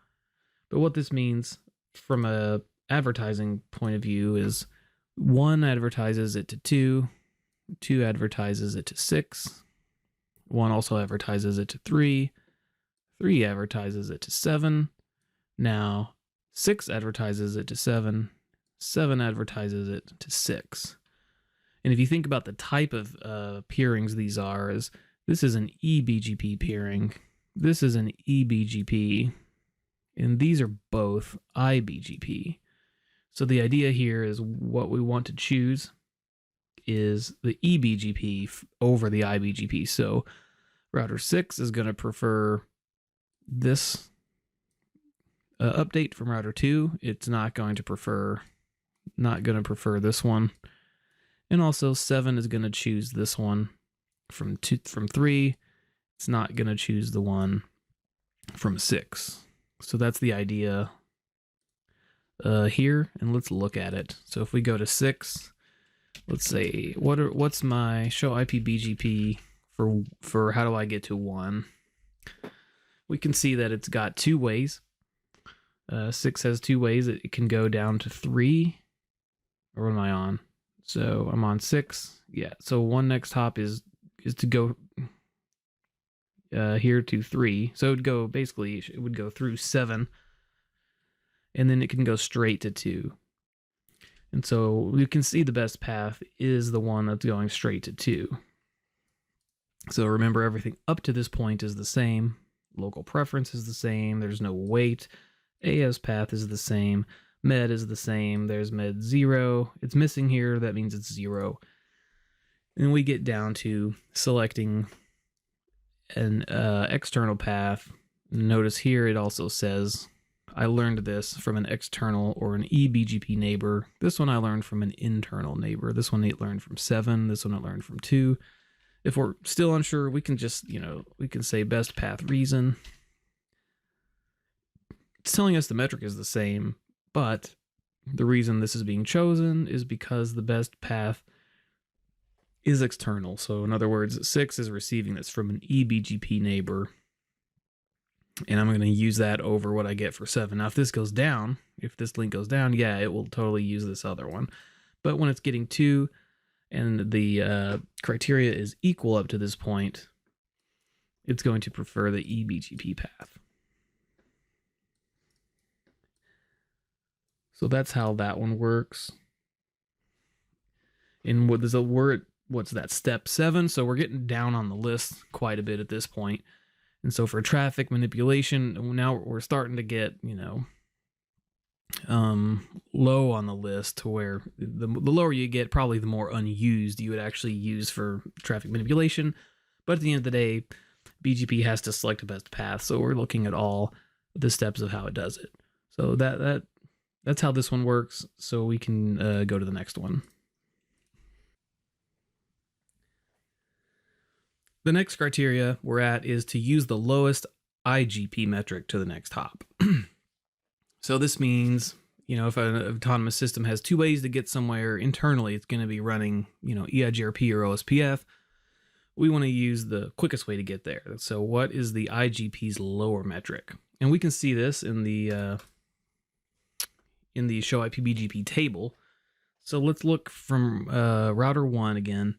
But what this means from a advertising point of view is 1 advertises it to 2, 2 advertises it to 6, 1 also advertises it to 3, 3 advertises it to 7. Now 6 advertises it to 7. 7 advertises it to 6. And if you think about the type of peerings these are, is this is an eBGP peering, this is an eBGP, and these are both iBGP. So the idea here is what we want to choose is the eBGP over the iBGP. So router 6 is going to prefer this update from router 2. It's not going to prefer this one. And also 7 is going to choose this one from 3. It's not going to choose the one from 6. So that's the idea here, and let's look at it. So if we go to 6, let's say what's my show iBGP for how do I get to 1? We can see that it's got 2 ways. 6 has 2 ways. It can go down to 3. Or what am I on? So I'm on 6. Yeah. So one next hop is to go here to 3. So it would go basically it would go through 7, and then it can go straight to 2. And so you can see the best path is the one that's going straight to 2. So remember, everything up to this point is the same. Local preference is the same. There's no wait. AS path is the same. Med is the same. There's med 0. It's missing here. That means it's 0. And we get down to selecting an external path. Notice here it also says I learned this from an external or an eBGP neighbor. This one I learned from an internal neighbor. This one I learned from 7. This one I learned from 2. If we're still unsure, we can just, we can say best path reason. It's telling us the metric is the same, but the reason this is being chosen is because the best path is external. So in other words, 6 is receiving this from an eBGP neighbor, and I'm going to use that over what I get for 7. Now, if this goes down, if this link goes down, yeah, it will totally use this other one. But when it's getting 2 and the criteria is equal up to this point, it's going to prefer the eBGP path. So that's how that one works. And what's that, step 7? So we're getting down on the list quite a bit at this point. And so for traffic manipulation, now we're starting to get, low on the list, to where the lower you get, probably the more unused you would actually use for traffic manipulation. But at the end of the day, BGP has to select the best path. So we're looking at all the steps of how it does it. So that's how this one works. So we can go to the next one. The next criteria we're at is to use the lowest IGP metric to the next hop. So this means, if an autonomous system has 2 ways to get somewhere internally, it's going to be running, eIGRP or OSPF. We want to use the quickest way to get there. So what is the IGP's lower metric? And we can see this in the show iBGP table. So let's look from router 1 again.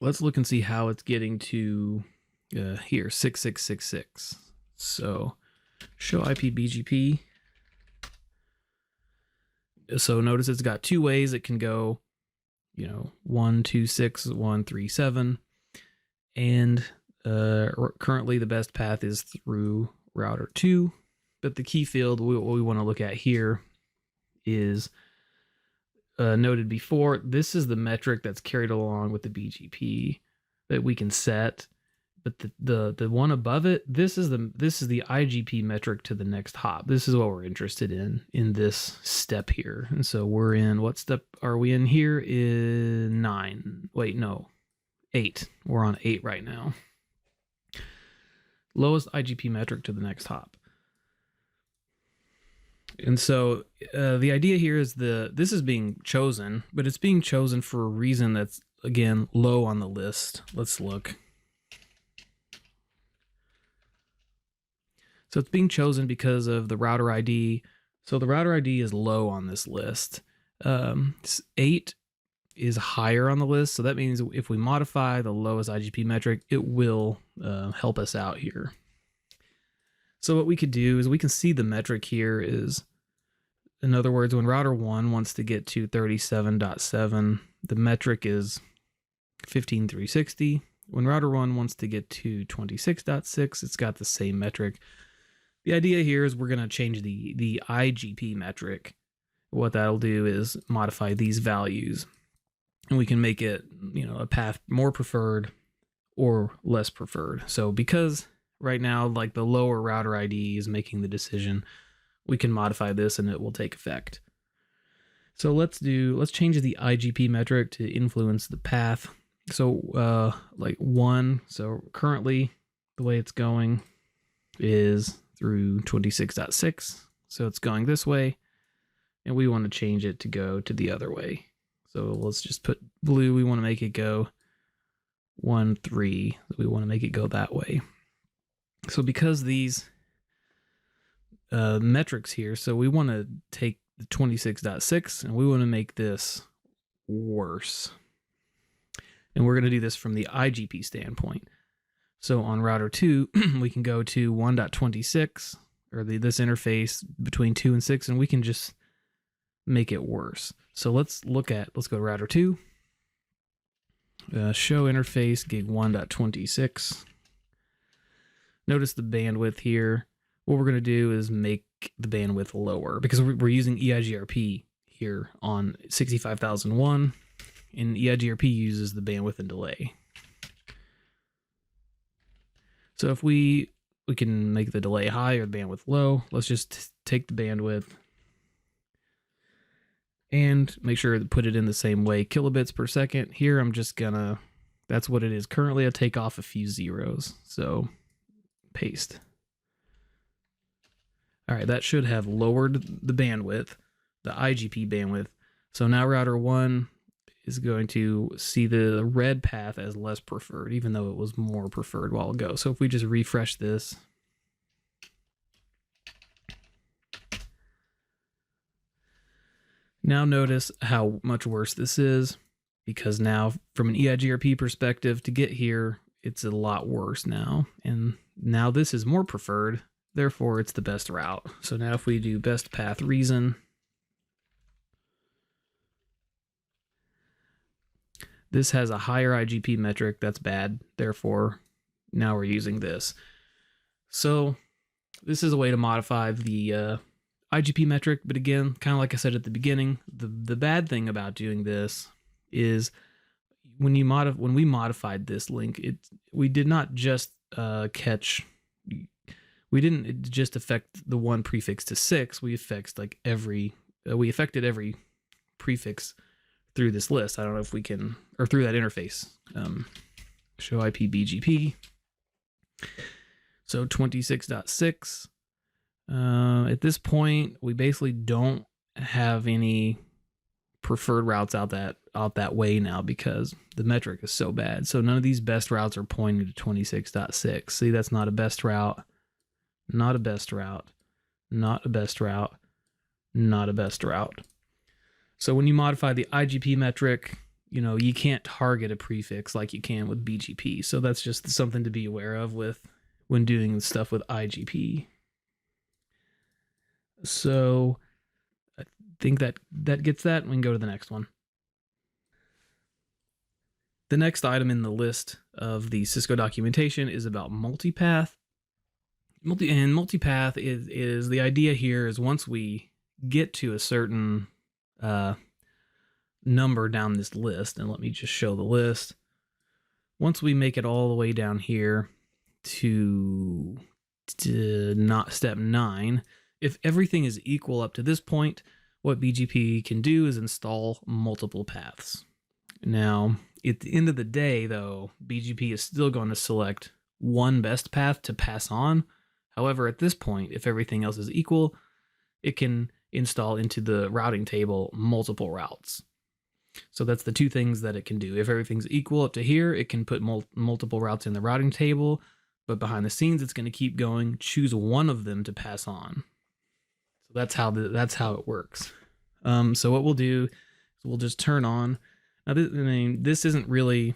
Let's look and see how it's getting to here, 6666. So show iBGP. So notice it's got 2 ways it can go, 126, 137. And currently the best path is through router 2. But the key field what we want to look at here is noted before, this is the metric that's carried along with the BGP that we can set, but the one above it, this is the IGP metric to the next hop. This is what we're interested in this step here. And so we're in, what step are we in here? In 9. Wait, no, 8. We're on 8 right now. Lowest IGP metric to the next hop. And so the idea here is this is being chosen, but it's being chosen for a reason that's, again, low on the list. Let's look. So it's being chosen because of the router ID. So the router ID is low on this list. 8 is higher on the list. So that means if we modify the lowest IGP metric, it will help us out here. So what we could do is we can see the metric here is, in other words, when router 1 wants to get to 37.7, the metric is 15,360. When router 1 wants to get to 26.6, it's got the same metric. The idea here is we're going to change the IGP metric. What that'll do is modify these values, and we can make it, a path more preferred or less preferred. So because right now, like the lower router ID is making the decision, we can modify this and it will take effect. So let's change the IGP metric to influence the path. So like 1, so currently the way it's going is through 26.6. So it's going this way, and we want to change it to go to the other way. So let's just put blue. We want to make it go 1.3. We want to make it go that way. So because these metrics here, so we want to take the 26.6 and we want to make this worse. And we're going to do this from the IGP standpoint. So on router 2, we can go to 1.26, or this interface between 2 and 6, and we can just make it worse. So let's go to router 2, show interface gig 1.26. Notice the bandwidth here. What we're going to do is make the bandwidth lower because we're using eIGRP here on 65,001, and eIGRP uses the bandwidth and delay. So if we can make the delay high or the bandwidth low, let's just take the bandwidth and make sure to put it in the same way, kilobits per second. Here I'm just gonna, that's what it is currently. I'll take off a few zeros. So paste. All right, that should have lowered the bandwidth, the IGP bandwidth. So now router 1 is going to see the red path as less preferred, even though it was more preferred a while ago. So if we just refresh this, now notice how much worse this is, because now from an eIGRP perspective, to get here, it's a lot worse now. And now this is more preferred, therefore it's the best route. So now if we do best path reason, this has a higher IGP metric, that's bad, therefore now we're using this. So this is a way to modify the IGP metric, but again, kind of like I said at the beginning, the bad thing about doing this is when we modified this link, we did not just we didn't just affect the one prefix to 6, we affected every prefix through this list. I don't know if we can, or through that interface. Show IP BGP. So 26.6. At this point, we basically don't have any preferred routes out that way now because the metric is so bad. So none of these best routes are pointing to 26.6. See, that's not a best route, not a best route, not a best route, not a best route. So when you modify the IGP metric, you can't target a prefix like you can with BGP. So that's just something to be aware of when doing stuff with IGP. So I think that gets that. We can go to the next one. The next item in the list of the Cisco documentation is about multipath. Multipath is the idea here is once we get to a certain number down this list, and let me just show the list. Once we make it all the way down here to not step 9, if everything is equal up to this point, what BGP can do is install multiple paths. Now, at the end of the day, though, BGP is still going to select one best path to pass on. However, at this point, if everything else is equal, it can install into the routing table multiple routes. So that's the two things that it can do. If everything's equal up to here, it can put multiple routes in the routing table, but behind the scenes, it's going to keep going, choose one of them to pass on. So that's how it works. So what we'll do is we'll just turn on. Now, this isn't really,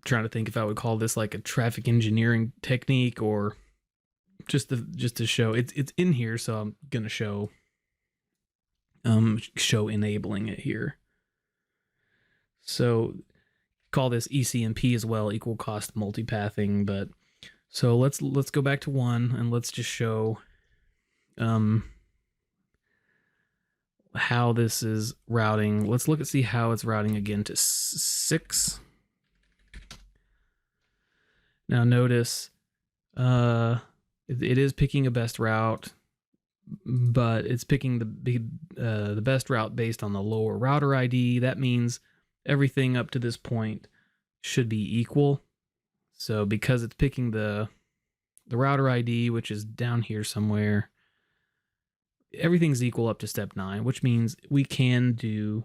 trying to think if I would call this like a traffic engineering technique or just to show it's in here. So I'm going to show enabling it here. So call this ECMP as well, equal cost multipathing. But so let's go back to 1 and let's just show how this is routing. Let's look and see how it's routing again to 6. Now notice it is picking a best route, but it's picking the best route based on the lower router ID. That means everything up to this point should be equal. So because it's picking the router ID, which is down here somewhere, everything's equal up to step 9, which means we can do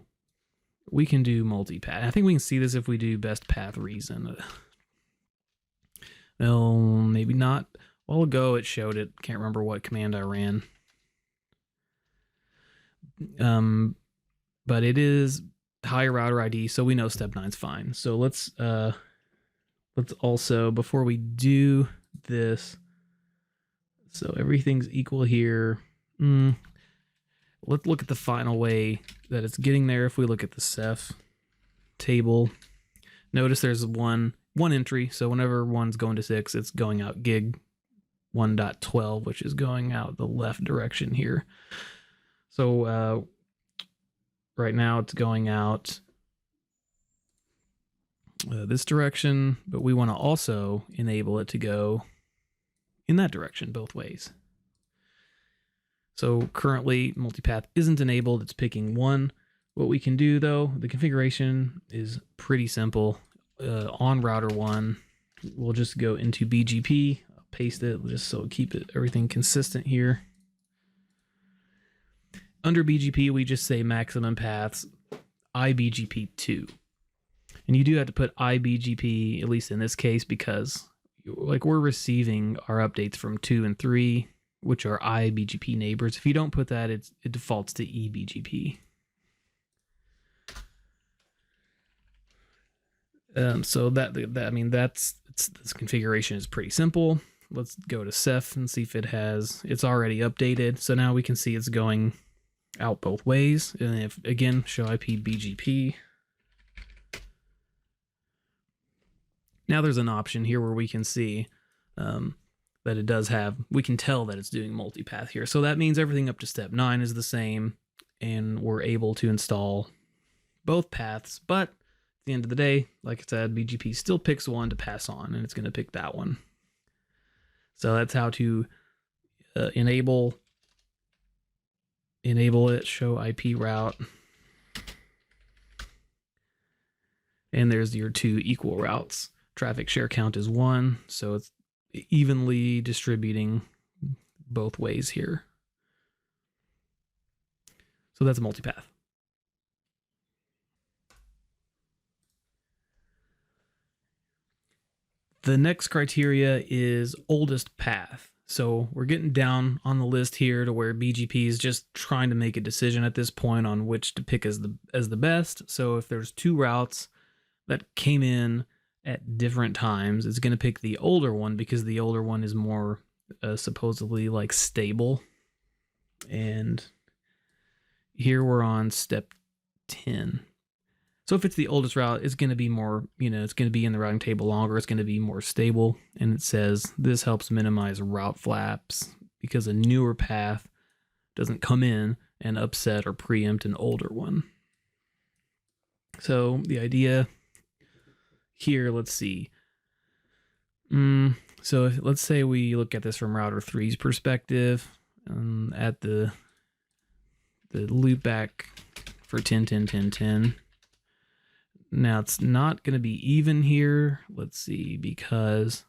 multipath. I think we can see this if we do best path reason. No, maybe not. A while ago it showed it. Can't remember what command I ran. But it is higher router ID, so we know step 9 is fine. So let's also, before we do this, so everything's equal here. Let's look at the final way that it's getting there. If we look at the Ceph table, notice there's one entry. So whenever 1's going to 6, it's going out gig 1.12, which is going out the left direction here. So right now it's going out this direction, but we want to also enable it to go in that direction both ways. So currently multipath isn't enabled, it's picking 1. What we can do though, the configuration is pretty simple. On router 1, we'll just go into BGP, I'll paste it just so keep everything consistent here. Under BGP, we just say maximum paths iBGP 2. And you do have to put iBGP, at least in this case, because like we're receiving our updates from 2 and 3, which are iBGP neighbors. If you don't put that, it defaults to eBGP. So this configuration is pretty simple. Let's go to Ceph and see if it's already updated. So now we can see it's going out both ways. And if again, show IP BGP. Now there's an option here where we can see that it does have, we can tell that it's doing multipath here. So that means everything up to step 9 is the same and we're able to install both paths. But at the end of the day, like I said, BGP still picks 1 to pass on and it's going to pick that one. So that's how to enable it, show IP route. And there's your 2 equal routes. Traffic share count is 1, so it's evenly distributing both ways here. So that's a multipath. The next criteria is oldest path. So we're getting down on the list here to where BGP is just trying to make a decision at this point on which to pick as the best. So if there's 2 routes that came in at different times, it's going to pick the older one because the older one is more supposedly like stable. And here we're on step 10. So if it's the oldest route, it's going to be more, it's going to be in the routing table longer. It's going to be more stable. And it says this helps minimize route flaps because a newer path doesn't come in and upset or preempt an older one. So the idea here, let's see. So let's say we look at this from router 3's perspective, at the loopback for 10. Now it's not going to be even here. Let's see, because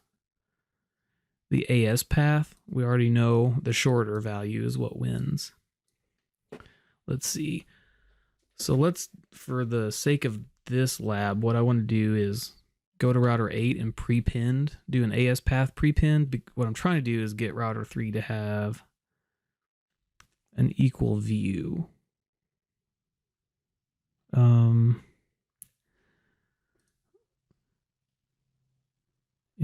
the AS path, we already know the shorter value is what wins. Let's see. So for the sake of this lab, what I want to do is go to router 8 and pre-pinned, do an AS path pre-pinned. What I'm trying to do is get router 3 to have an equal view.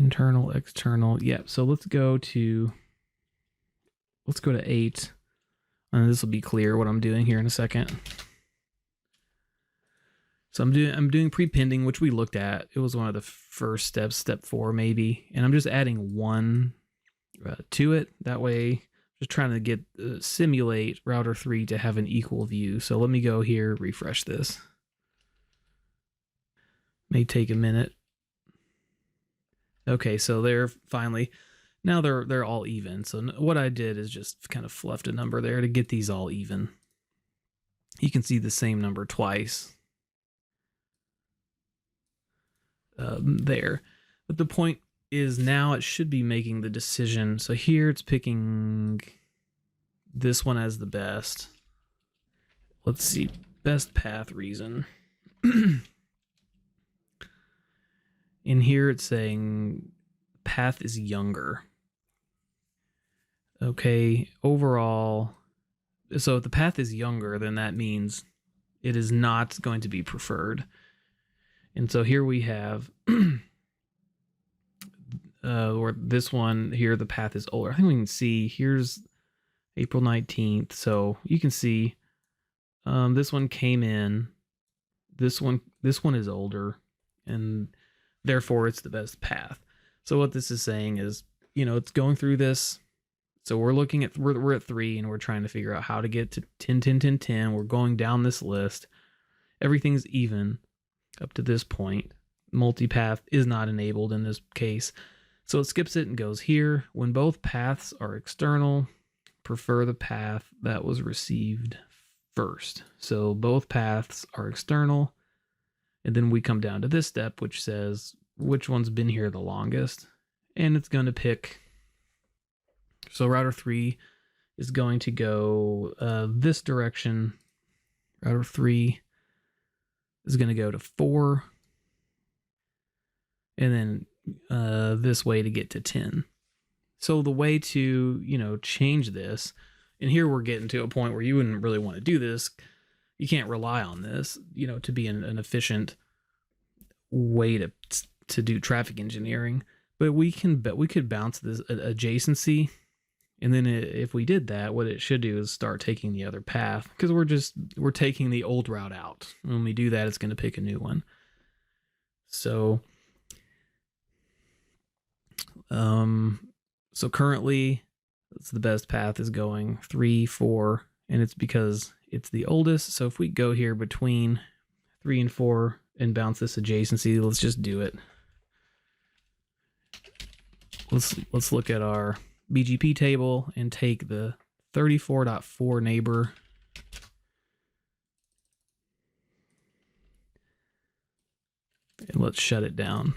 internal, external. Yep. So let's go to 8. And this will be clear what I'm doing here in a second. So I'm doing prepending, which we looked at. It was one of the first steps, step 4 maybe. And I'm just adding 1 to it. That way, just trying to get simulate router 3 to have an equal view. So let me go here, refresh this. May take a minute. Okay, so they're finally, now they're all even. So what I did is just kind of fluffed a number there to get these all even. You can see the same number twice there. But the point is now it should be making the decision. So here it's picking this one as the best. Let's see, best path reason. In here it's saying path is younger. Okay, overall, so if the path is younger, then that means it is not going to be preferred. And so here we have, or this one here, the path is older. I think we can see, here's April 19th. So you can see this one came in, this one is older, and therefore it's the best path. So what this is saying is, it's going through this. So we're looking at, we're at 3 and we're trying to figure out how to get to 10, 10, 10, 10. We're going down this list. Everything's even up to this point. Multipath is not enabled in this case. So it skips it and goes here. When both paths are external, prefer the path that was received first. So both paths are external. And then we come down to this step, which says which one's been here the longest. And it's going to pick. So router 3 is going to go this direction. Router 3 is going to go to 4. And then this way to get to 10. So the way to, change this, and here we're getting to a point where you wouldn't really want to do this. You can't rely on this, to be an efficient way to do traffic engineering. But we could bounce this adjacency. And then if we did that, what it should do is start taking the other path, because we're taking the old route out. When we do that, it's going to pick a new one. So, so currently, it's the best path is going 3, 4, and it's because it's the oldest. So if we go here between 3 and 4 and bounce this adjacency, let's just do it. Let's look at our BGP table and take the 34.4 neighbor and let's shut it down.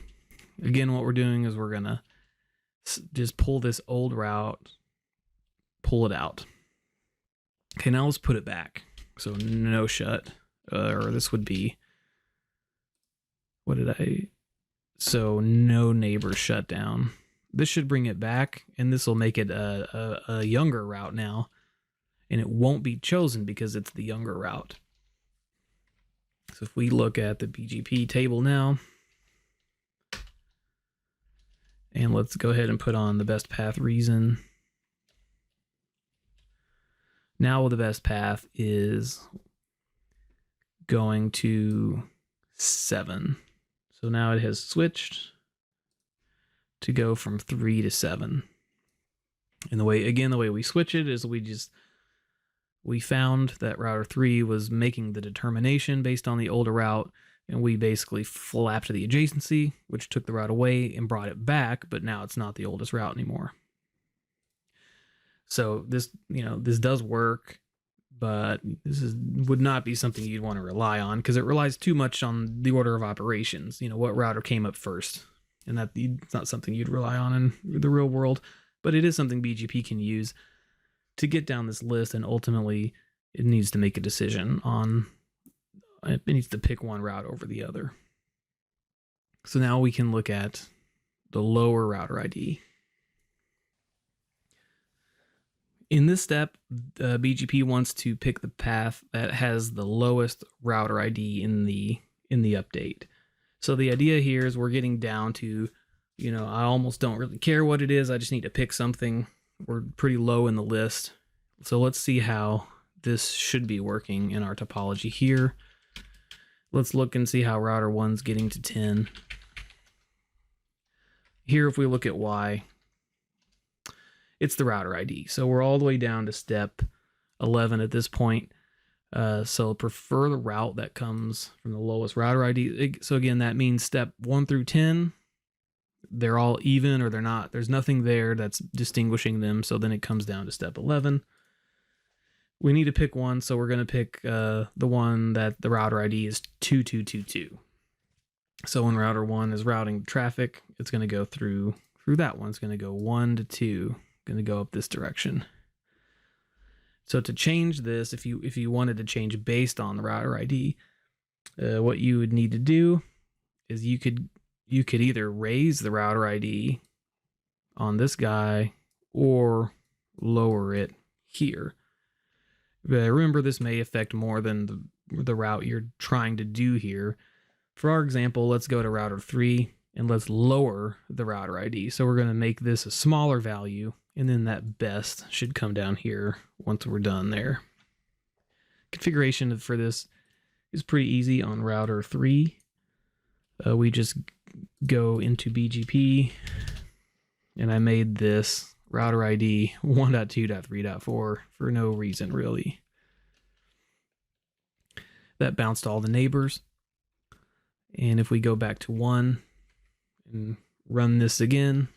Again, what we're doing is we're gonna just pull this old route, pull it out. Okay, now let's put it back. So no shut, or this would be, so no neighbor shutdown. This should bring it back, and this will make it a younger route now, and it won't be chosen because it's the younger route. So if we look at the BGP table now, and let's go ahead and put on the best path reason. Now the best path is going to 7. So now it has switched to go from 3 to 7. And the way we switch it is we found that router 3 was making the determination based on the older route, and we basically flapped the adjacency, which took the route away and brought it back, but now it's not the oldest route anymore. So this does work, but this would not be something you'd want to rely on, because it relies too much on the order of operations, what router came up first. And it's not something you'd rely on in the real world, but it is something BGP can use to get down this list, and ultimately it needs to make a decision on, it needs to pick one route over the other. So now we can look at the lower router ID. In this step, BGP wants to pick the path that has the lowest router ID in the update. So the idea here is we're getting down to You know, I almost don't really care what it is. I just need to pick something. We're pretty low in the list. So let's see how this should be working in our topology here. Let's look and see how router 1's getting to 10. Here, if we look at Y, it's the router ID. So we're all the way down to step 11 at this point. So prefer the route that comes from the lowest router ID. So again, that means step 1 through 10, they're all even or they're not. There's nothing there that's distinguishing them. So then it comes down to step 11. We need to pick one. So we're going to pick the one that the router ID is 2222. So when router 1 is routing traffic, it's going to go through that one. It's going to go 1 to 2, going to go up this direction. So to change this, if you wanted to change based on the router ID, what you would need to do is you could either raise the router ID on this guy or lower it here. But remember, this may affect more than the route you're trying to do here. For our example, let's go to router 3 and let's lower the router ID. So we're going to make this a smaller value, and then that best should come down here once we're done there. Configuration for this is pretty easy on router 3. We just go into BGP, and I made this router ID 1.2.3.4 for no reason really. That bounced all the neighbors. And if we go back to 1 and run this again,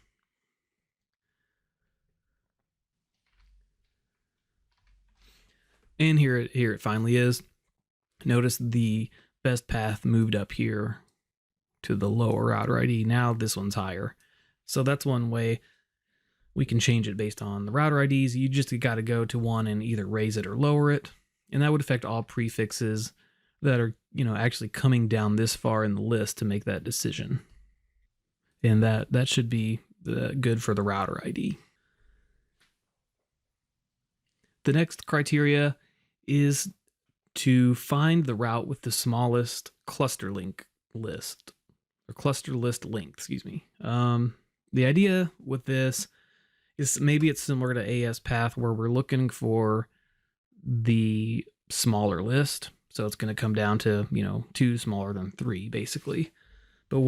and here it finally is. Notice the best path moved up here to the lower router ID. Now this one's higher. So that's one way we can change it based on the router IDs. You just got to go to 1 and either raise it or lower it. And that would affect all prefixes that are, actually coming down this far in the list to make that decision. And that should be good for the router ID. The next criteria is to find the route with the smallest cluster link list, or cluster list length, excuse me. The idea with this is maybe it's similar to AS path, where we're looking for the smaller list. So it's going to come down to, 2 smaller than 3, basically. But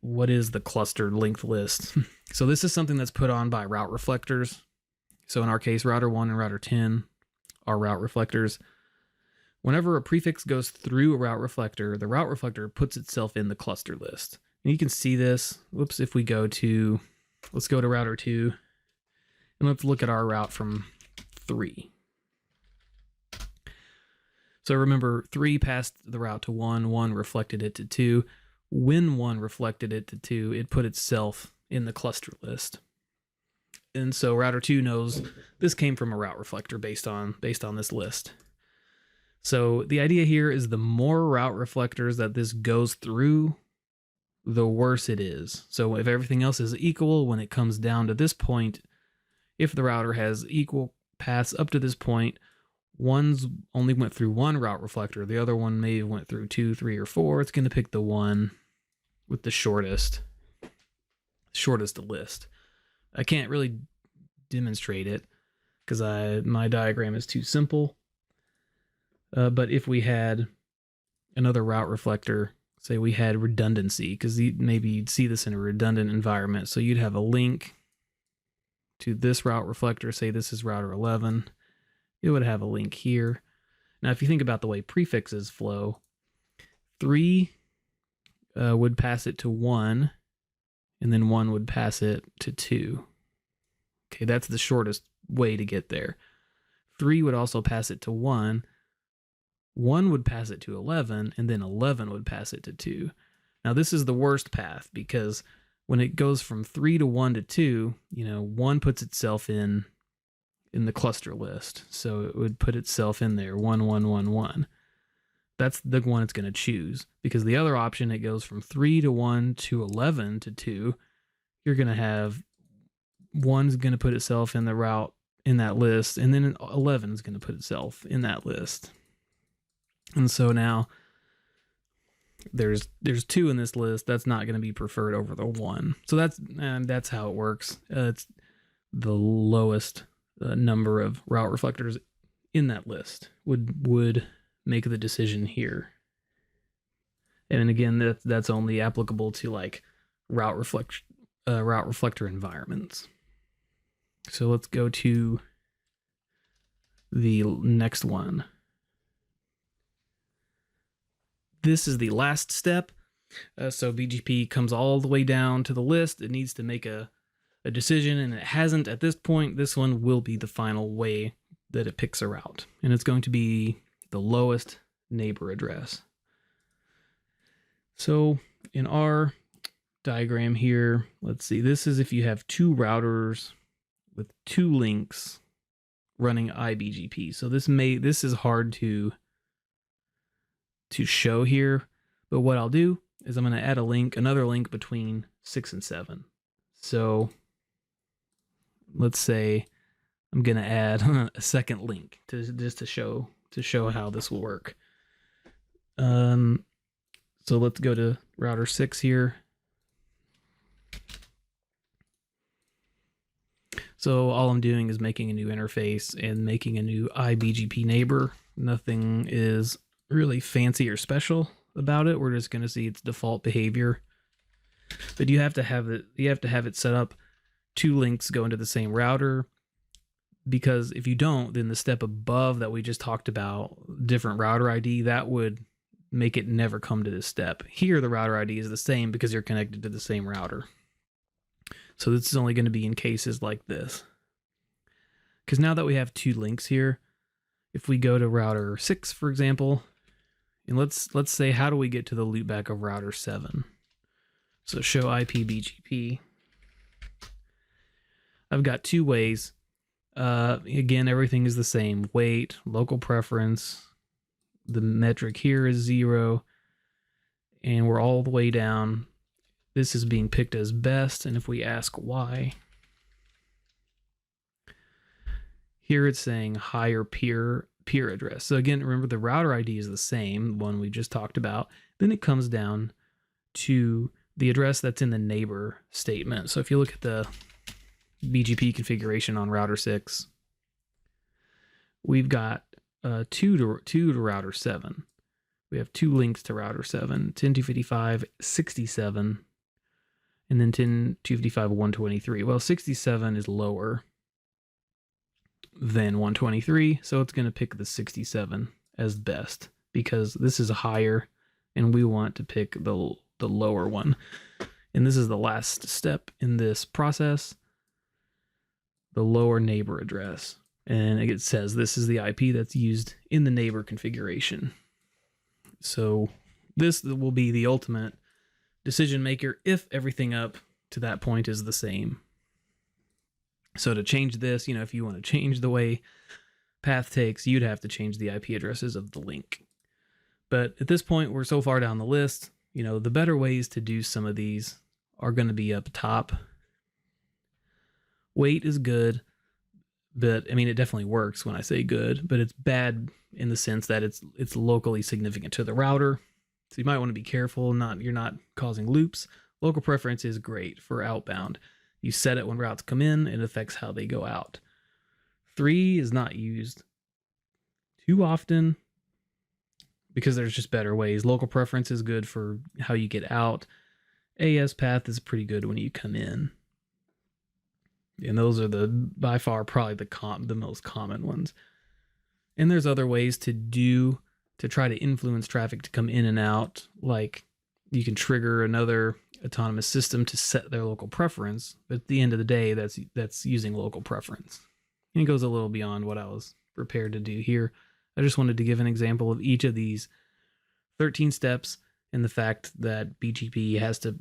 what is the cluster length list? So this is something that's put on by route reflectors. So in our case, router 1 and router 10 are route reflectors. Whenever a prefix goes through a route reflector, the route reflector puts itself in the cluster list. And you can see this. Whoops, if we let's go to router 2, and let's look at our route from 3. So remember, 3 passed the route to 1, 1 reflected it to 2. When 1 reflected it to 2, it put itself in the cluster list. And so router 2 knows this came from a route reflector based on this list. So the idea here is the more route reflectors that this goes through, the worse it is. So if everything else is equal, when it comes down to this point, if the router has equal paths up to this point, one's only went through 1 route reflector, the other one may have went through 2, 3, or 4. It's going to pick the one with the shortest list. I can't really demonstrate it because my diagram is too simple. But if we had another route reflector, say we had redundancy, because maybe you'd see this in a redundant environment. So you'd have a link to this route reflector, say this is router 11. It would have a link here. Now, if you think about the way prefixes flow, 3 would pass it to 1, and then 1 would pass it to 2. Okay, that's the shortest way to get there. 3 would also pass it to 1. 1 would pass it to 11, and then 11 would pass it to 2. Now, this is the worst path, because when it goes from 3 to 1 to 2, 1 puts itself in the cluster list. So it would put itself in there, 1, 1, 1, 1. That's the one it's going to choose, because the other option, it goes from 3 to 1 to 11 to 2. You're going to have 1's going to put itself in the route in that list, and then 11 is going to put itself in that list. And so now there's 2 in this list, that's not going to be preferred over the 1. So that's how it works. It's the lowest number of route reflectors in that list would make the decision here. And again, that's only applicable to like route reflector environments. So let's go to the next one. This is the last step. So BGP comes all the way down to the list. It needs to make a decision, and it hasn't at this point. This one will be the final way that it picks a route, and it's going to be the lowest neighbor address. So in our diagram here, let's see, this is if you have 2 routers with 2 links running iBGP. So this is hard to show here, but what I'll do is I'm going to add another link between 6 and 7. So let's say I'm going to add a second link to show how this will work. So let's go to router 6 here. So all I'm doing is making a new interface and making a new iBGP neighbor. Nothing is really fancy or special about it. We're just going to see its default behavior. But you have to have it set up 2 links go into the same router, because if you don't, then the step above that we just talked about, different router ID, that would make it never come to this step. Here the router ID is the same because you're connected to the same router. So this is only going to be in cases like this. Because now that we have 2 links here, if we go to router 6, for example, and let's say, how do we get to the loopback of router 7? So show iBGP. I've got 2 ways. Again, everything is the same. Wait, local preference. The metric here is 0. And we're all the way down. This is being picked as best. And if we ask why, here it's saying higher peer address. So again, remember the router ID is the same, one we just talked about. Then it comes down to the address that's in the neighbor statement. So if you look at the BGP configuration on router 6, we've got 2 to router 7. We have 2 links to router 7, 10.255, 67, and then 10.255, 123. Well, 67 is lower than 123, so it's going to pick the 67 as best, because this is higher, and we want to pick the lower one. And this is the last step in this process, the lower neighbor address. And it says this is the IP that's used in the neighbor configuration. So this will be the ultimate decision maker if everything up to that point is the same. So to change this, if you want to change the way path takes, you'd have to change the IP addresses of the link. But at this point, we're so far down the list, the better ways to do some of these are going to be up top. Wait is good, but it definitely works when I say good, but it's bad in the sense that it's locally significant to the router. So you might want to be careful, you're not causing loops. Local preference is great for outbound. You set it when routes come in, it affects how they go out. 3 is not used too often because there's just better ways. Local preference is good for how you get out. AS path is pretty good when you come in. And those are by far probably the most common ones. And there's other ways to try to influence traffic to come in and out. Like you can trigger another autonomous system to set their local preference. But at the end of the day, that's using local preference. And it goes a little beyond what I was prepared to do here. I just wanted to give an example of each of these 13 steps and the fact that BGP has to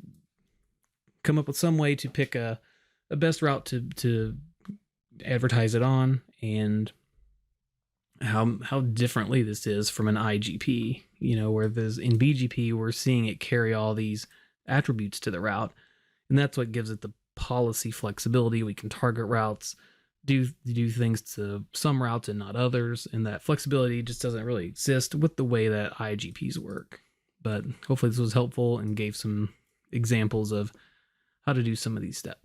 come up with some way to pick a best route to advertise it on, and how differently this is from an IGP, where there's in BGP, we're seeing it carry all these attributes to the route. And that's what gives it the policy flexibility. We can target routes, do things to some routes and not others. And that flexibility just doesn't really exist with the way that IGPs work. but hopefully this was helpful and gave some examples of how to do some of these steps.